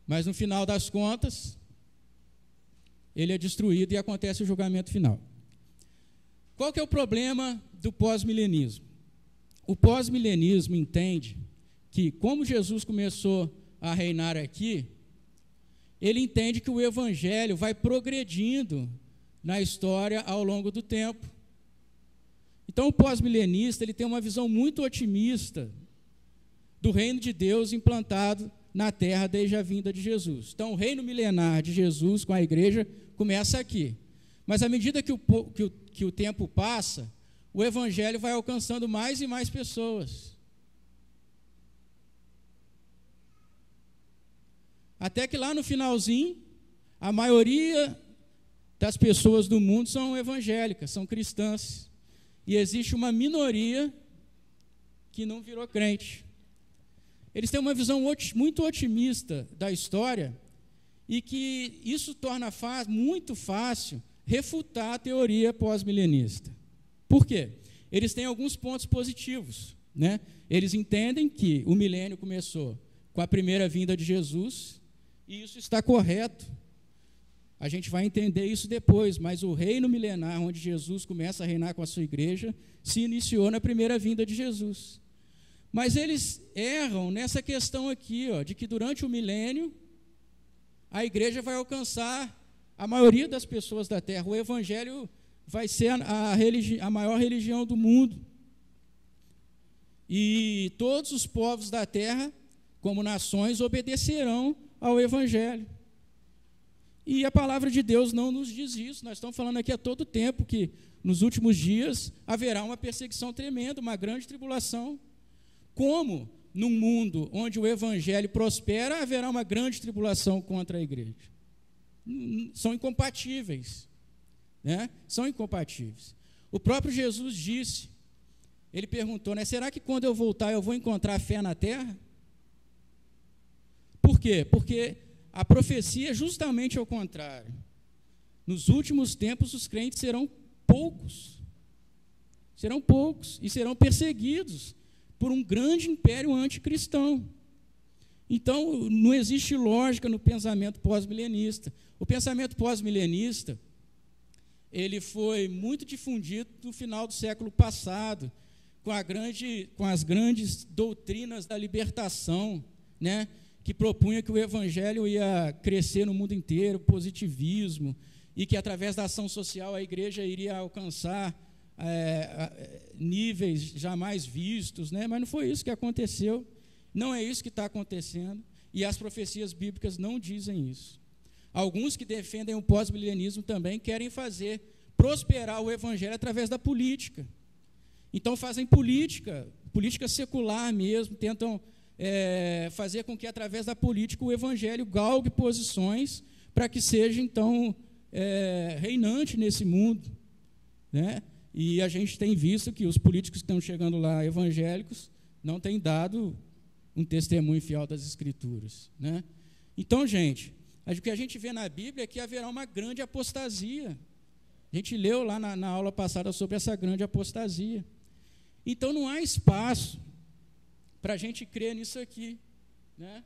Mas no final das contas, ele é destruído e acontece o julgamento final. Qual que é o problema do pós-milenismo? O pós-milenismo entende que, como Jesus começou a reinar aqui, ele entende que o evangelho vai progredindo na história ao longo do tempo. Então, o pós-milenista ele tem uma visão muito otimista do reino de Deus implantado na terra desde a vinda de Jesus. Então, o reino milenar de Jesus com a igreja começa aqui. Mas, à medida que o tempo passa, o evangelho vai alcançando mais e mais pessoas. Até que lá no finalzinho, a maioria das pessoas do mundo são evangélicas, são cristãs. E existe uma minoria que não virou crente. Eles têm uma visão muito otimista da história e que isso torna muito fácil refutar a teoria pós-milenista. Por quê? Eles têm alguns pontos positivos, né? Eles entendem que o milênio começou com a primeira vinda de Jesus e isso está correto. A gente vai entender isso depois, mas o reino milenar, onde Jesus começa a reinar com a sua igreja, se iniciou na primeira vinda de Jesus. Mas eles erram nessa questão aqui, ó, de que durante o milênio, a igreja vai alcançar a maioria das pessoas da terra. O evangelho vai ser a maior religião do mundo. E todos os povos da terra, como nações, obedecerão ao evangelho. E a palavra de Deus não nos diz isso. Nós estamos falando aqui a todo tempo que nos últimos dias haverá uma perseguição tremenda, uma grande tribulação. Como num mundo onde o evangelho prospera, haverá uma grande tribulação contra a igreja? São incompatíveis, né? São incompatíveis. O próprio Jesus disse, ele perguntou, né, será que quando eu voltar eu vou encontrar fé na terra? Por quê? Porque a profecia é justamente ao contrário. Nos últimos tempos, os crentes serão poucos e serão perseguidos por um grande império anticristão. Então, não existe lógica no pensamento pós-milenista. O pensamento pós-milenista, ele foi muito difundido no final do século passado, com as grandes doutrinas da libertação, né, que propunha que o evangelho ia crescer no mundo inteiro, positivismo, e que através da ação social a igreja iria alcançar níveis jamais vistos, né? Mas não foi isso que aconteceu, não é isso que está acontecendo, e as profecias bíblicas não dizem isso. Alguns que defendem o pós-milenismo também querem fazer prosperar o evangelho através da política. Então fazem política secular mesmo, tentam fazer com que através da política o evangelho galgue posições para que seja então reinante nesse mundo, né? E a gente tem visto que os políticos que estão chegando lá, evangélicos, não têm dado um testemunho fiel das Escrituras, né? Então, gente, o que a gente vê na Bíblia é que haverá uma grande apostasia. A gente leu lá na aula passada sobre essa grande apostasia. Então, não há espaço para a gente crer nisso aqui, né?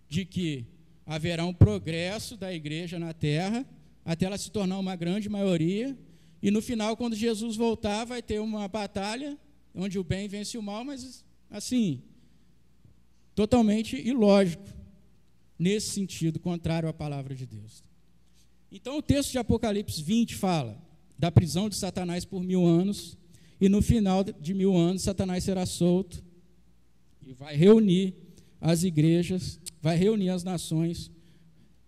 De que haverá um progresso da igreja na terra, até ela se tornar uma grande maioria, E no final, quando Jesus voltar, vai ter uma batalha onde o bem vence o mal, mas assim, totalmente ilógico, nesse sentido, contrário à palavra de Deus. Então, o texto de Apocalipse 20 fala da prisão de Satanás por 1000 anos, e no final de 1000 anos, Satanás será solto e vai reunir as igrejas, vai reunir as nações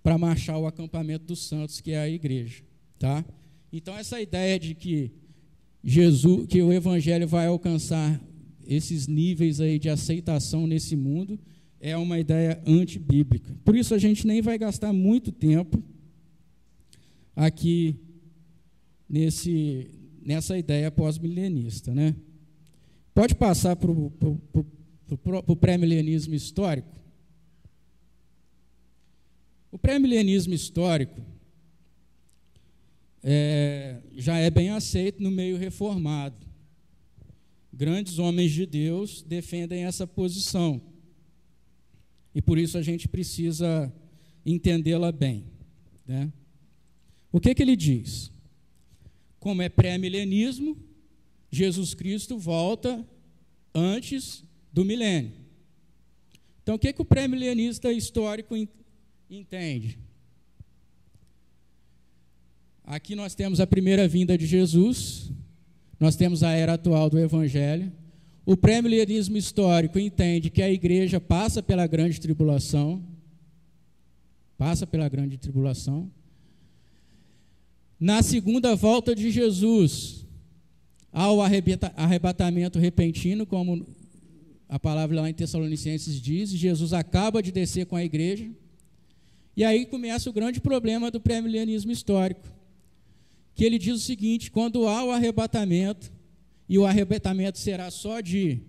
para marchar o acampamento dos santos, que é a igreja, tá? Então, essa ideia de que que o evangelho vai alcançar esses níveis aí de aceitação nesse mundo, é uma ideia antibíblica. Por isso, a gente nem vai gastar muito tempo aqui nessa ideia pós-milenista, né? Pode passar para o pré-milenismo histórico. O pré-milenismo histórico já é bem aceito no meio reformado. Grandes homens de Deus defendem essa posição. E por isso a gente precisa entendê-la bem, né? O que ele diz? Como é pré-milenismo, Jesus Cristo volta antes do milênio. Então, o que o pré-milenista histórico entende? Aqui nós temos a primeira vinda de Jesus, nós temos a era atual do Evangelho. O pré-milenismo histórico entende que a igreja passa pela grande tribulação, Na segunda volta de Jesus, há o arrebatamento repentino, como a palavra lá em Tessalonicenses diz, Jesus acaba de descer com a igreja, e aí começa o grande problema do pré-milenismo histórico, que ele diz o seguinte: quando há o arrebatamento, e o arrebatamento será só de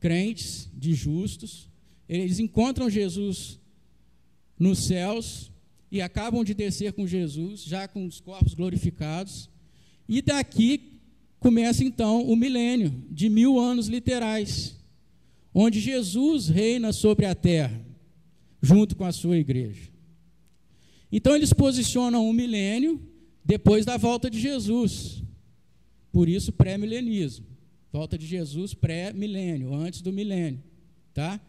crentes, de justos, eles encontram Jesus nos céus e acabam de descer com Jesus, já com os corpos glorificados, e daqui começa então o milênio de 1000 anos literais, onde Jesus reina sobre a terra, junto com a sua igreja. Então eles posicionam o milênio depois da volta de Jesus, por isso pré-milenismo, volta de Jesus pré-milênio, antes do milênio, tá?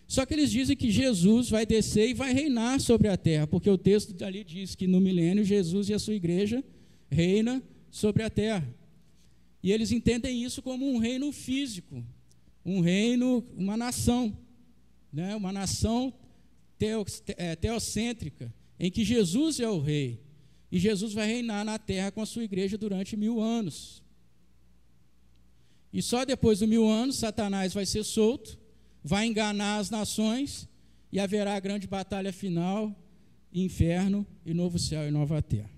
Só que eles dizem que Jesus vai descer e vai reinar sobre a terra, porque o texto ali diz que no milênio Jesus e a sua igreja reina sobre a terra. E eles entendem isso como um reino físico, um reino, uma nação, né? Uma nação teocêntrica, em que Jesus é o rei, e Jesus vai reinar na terra com a sua igreja durante 1000 anos. E só depois dos 1000 anos, Satanás vai ser solto, vai enganar as nações, e haverá a grande batalha final, inferno e novo céu e nova terra.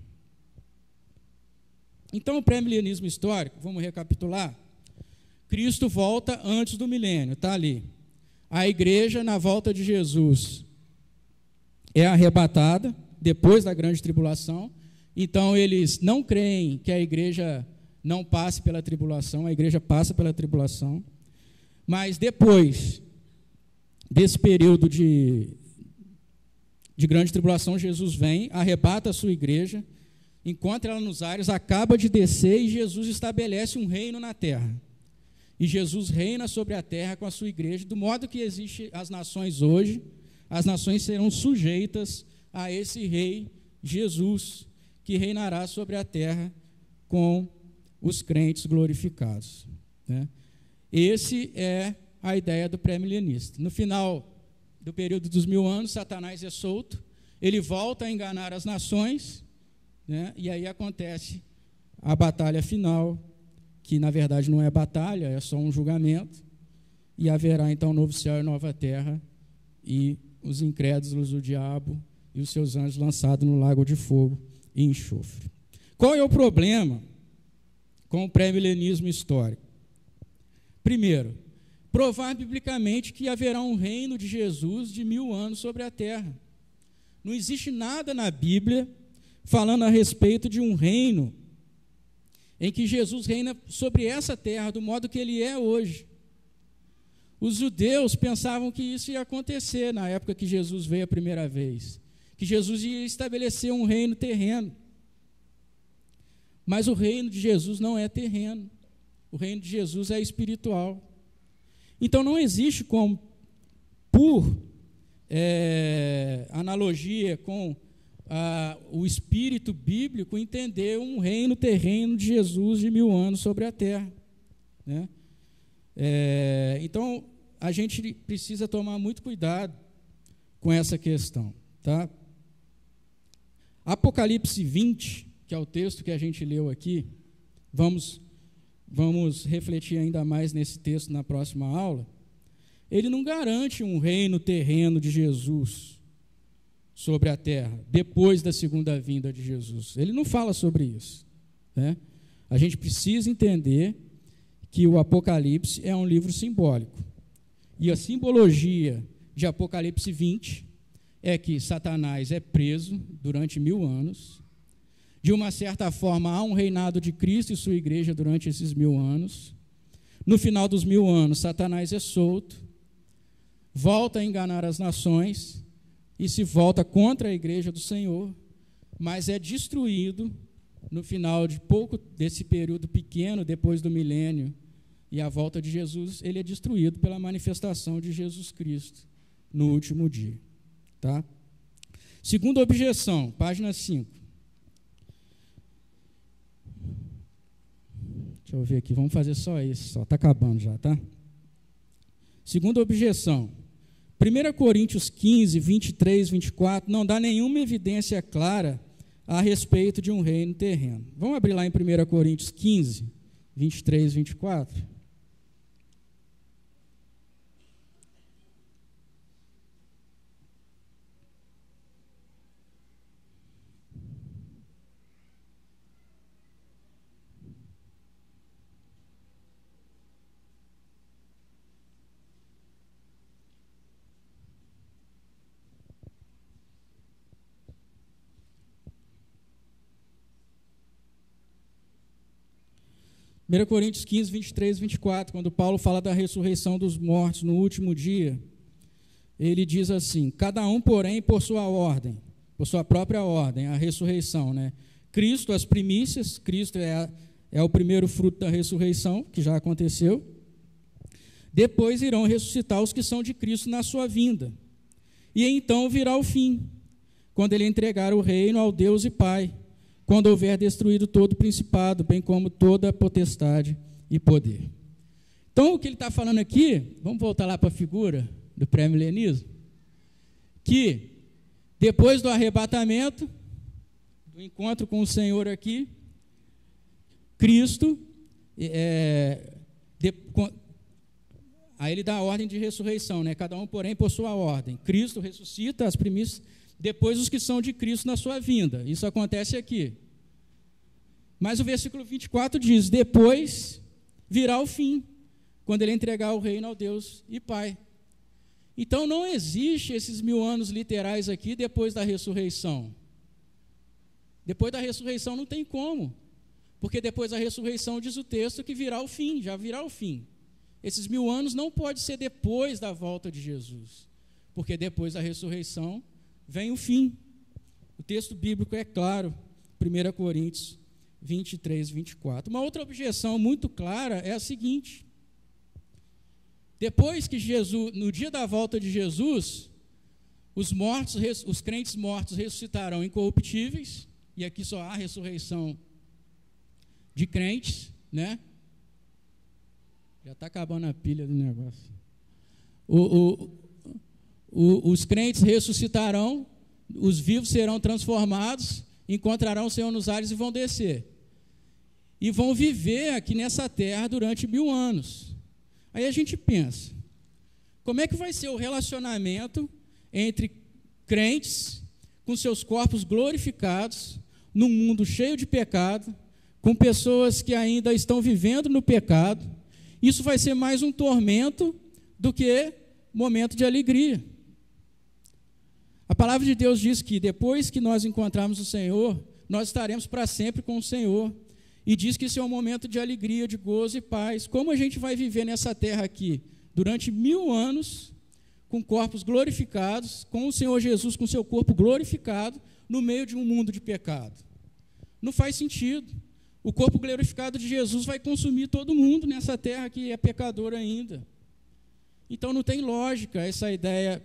Então, o pré-milenismo histórico, vamos recapitular, Cristo volta antes do milênio, está ali. A igreja, na volta de Jesus, é arrebatada, depois da grande tribulação. Então, eles não creem que a igreja não passe pela tribulação, a igreja passa pela tribulação. Mas depois desse período de grande tribulação, Jesus vem, arrebata a sua igreja, encontra ela nos ares, acaba de descer, e Jesus estabelece um reino na terra. E Jesus reina sobre a terra com a sua igreja, do modo que existem as nações hoje, as nações serão sujeitas a esse rei Jesus, que reinará sobre a terra com os crentes glorificados, né? Esse é a ideia do pré-milenista. No final do período dos 1000 anos, Satanás é solto, ele volta a enganar as nações, né? E aí acontece a batalha final, que na verdade não é batalha, é só um julgamento, e haverá então novo céu e nova terra, e os incrédulos do diabo e os seus anjos lançados no lago de fogo e enxofre. Qual é o problema com o pré-milenismo histórico? Primeiro, provar biblicamente que haverá um reino de Jesus de 1000 anos sobre a terra. Não existe nada na Bíblia falando a respeito de um reino em que Jesus reina sobre essa terra do modo que ele é hoje. Os judeus pensavam que isso ia acontecer na época que Jesus veio a primeira vez, que Jesus ia estabelecer um reino terreno. Mas o reino de Jesus não é terreno. O reino de Jesus é espiritual. Então não existe como, por analogia com o espírito bíblico, entender um reino terreno de Jesus de 1000 anos sobre a terra, né? Então a gente precisa tomar muito cuidado com essa questão, tá? Apocalipse 20, que é o texto que a gente leu aqui, vamos refletir ainda mais nesse texto na próxima aula. Ele não garante um reino terreno de Jesus sobre a terra, depois da segunda vinda de Jesus. Ele não fala sobre isso, né? A gente precisa entender que o Apocalipse é um livro simbólico. E a simbologia de Apocalipse 20 é que Satanás é preso durante 1000 anos. De uma certa forma, há um reinado de Cristo e sua igreja durante esses 1000 anos. No final dos 1000 anos, Satanás é solto, volta a enganar as nações e se volta contra a igreja do Senhor, mas é destruído no final de desse período pequeno, depois do milênio e a volta de Jesus, ele é destruído pela manifestação de Jesus Cristo no último dia. Tá? Segunda objeção, página 5. Deixa eu ver aqui, vamos fazer só isso, está acabando já, tá? Segunda objeção, 1 Coríntios 15, 23, 24, não dá nenhuma evidência clara a respeito de um reino terreno. Vamos abrir lá em 1 Coríntios 15, 23, 24? 1 Coríntios 15, 23, 24, quando Paulo fala da ressurreição dos mortos no último dia, ele diz assim: cada um, porém, por sua ordem, por sua própria ordem, a ressurreição, né? Cristo, as primícias, Cristo é o primeiro fruto da ressurreição, que já aconteceu. Depois irão ressuscitar os que são de Cristo na sua vinda. E então virá o fim, quando ele entregar o reino ao Deus e Pai, quando houver destruído todo o principado, bem como toda a potestade e poder. Então, o que ele está falando aqui, vamos voltar lá para a figura do pré-milenismo, que depois do arrebatamento, do encontro com o Senhor aqui, Cristo, aí ele dá a ordem de ressurreição, né? Cada um, porém, por sua ordem. Cristo ressuscita as primícias, depois os que são de Cristo na sua vinda. Isso acontece aqui. Mas o versículo 24 diz: depois virá o fim, quando ele entregar o reino ao Deus e Pai. Então não existe esses 1000 anos literais aqui depois da ressurreição. Depois da ressurreição não tem como, porque depois da ressurreição diz o texto que virá o fim, já virá o fim. Esses 1000 anos não pode ser depois da volta de Jesus, porque depois da ressurreição vem o fim. O texto bíblico é claro, 1 Coríntios 23, 24. Uma outra objeção muito clara é a seguinte: depois que Jesus, no dia da volta de Jesus, os crentes mortos ressuscitarão incorruptíveis, e aqui só há ressurreição de crentes, né? Já está acabando a pilha do negócio. Os crentes ressuscitarão, os vivos serão transformados, encontrarão o Senhor nos ares e vão descer. E vão viver aqui nessa terra durante 1000 anos. Aí a gente pensa, como é que vai ser o relacionamento entre crentes com seus corpos glorificados, num mundo cheio de pecado, com pessoas que ainda estão vivendo no pecado? Isso vai ser mais um tormento do que momento de alegria. A palavra de Deus diz que depois que nós encontrarmos o Senhor, nós estaremos para sempre com o Senhor. E diz que isso é um momento de alegria, de gozo e paz. Como a gente vai viver nessa terra aqui, durante 1000 anos, com corpos glorificados, com o Senhor Jesus com seu corpo glorificado, no meio de um mundo de pecado? Não faz sentido. O corpo glorificado de Jesus vai consumir todo mundo nessa terra que é pecador ainda. Então não tem lógica essa ideia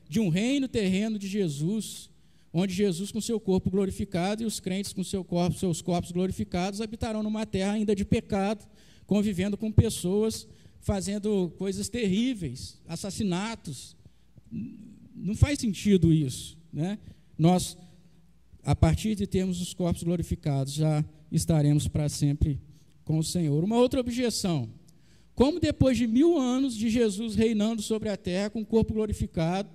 de um reino terreno de Jesus, onde Jesus com seu corpo glorificado e os crentes com seus corpos glorificados habitarão numa terra ainda de pecado, convivendo com pessoas, fazendo coisas terríveis, assassinatos. Não faz sentido isso, né? Nós, a partir de termos os corpos glorificados, já estaremos para sempre com o Senhor. Uma outra objeção: como depois de 1000 anos de Jesus reinando sobre a terra com o corpo glorificado,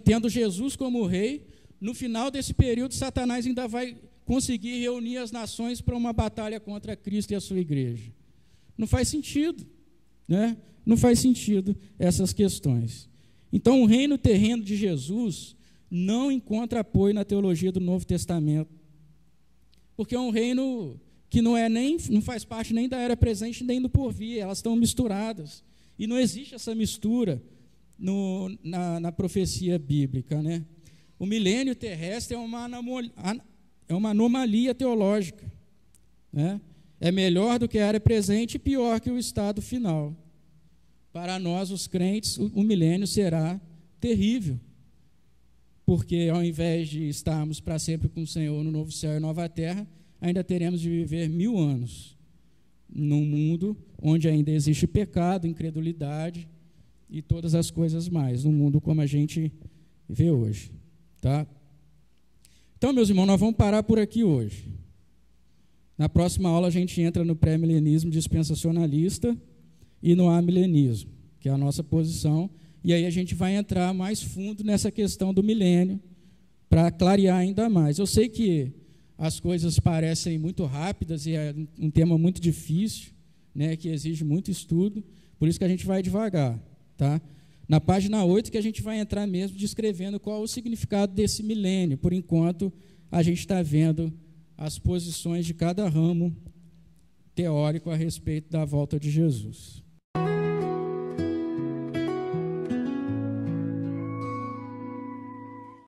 tendo Jesus como rei, no final desse período Satanás ainda vai conseguir reunir as nações para uma batalha contra Cristo e a sua igreja? Não faz sentido, né? Não faz sentido essas questões. Então, o reino terreno de Jesus não encontra apoio na teologia do Novo Testamento, porque é um reino que não faz parte nem da era presente nem do porvir, elas estão misturadas, e não existe essa mistura na profecia bíblica, né? O milênio terrestre é uma anomalia teológica, né? É melhor do que a era presente e pior que o estado final. Para nós, os crentes, o milênio será terrível, porque ao invés de estarmos para sempre com o Senhor no novo céu e nova terra, ainda teremos de viver 1000 anos num mundo onde ainda existe pecado, incredulidade e todas as coisas mais, num mundo como a gente vê hoje, tá? Então, meus irmãos, nós vamos parar por aqui hoje. Na próxima aula a gente entra no pré-milenismo dispensacionalista e no amilenismo, que é a nossa posição, e aí a gente vai entrar mais fundo nessa questão do milênio, para clarear ainda mais. Eu sei que as coisas parecem muito rápidas e é um tema muito difícil, né, que exige muito estudo, por isso que a gente vai devagar, tá? Na página 8 que a gente vai entrar mesmo descrevendo qual é o significado desse milênio. Por enquanto, a gente está vendo as posições de cada ramo teórico a respeito da volta de Jesus.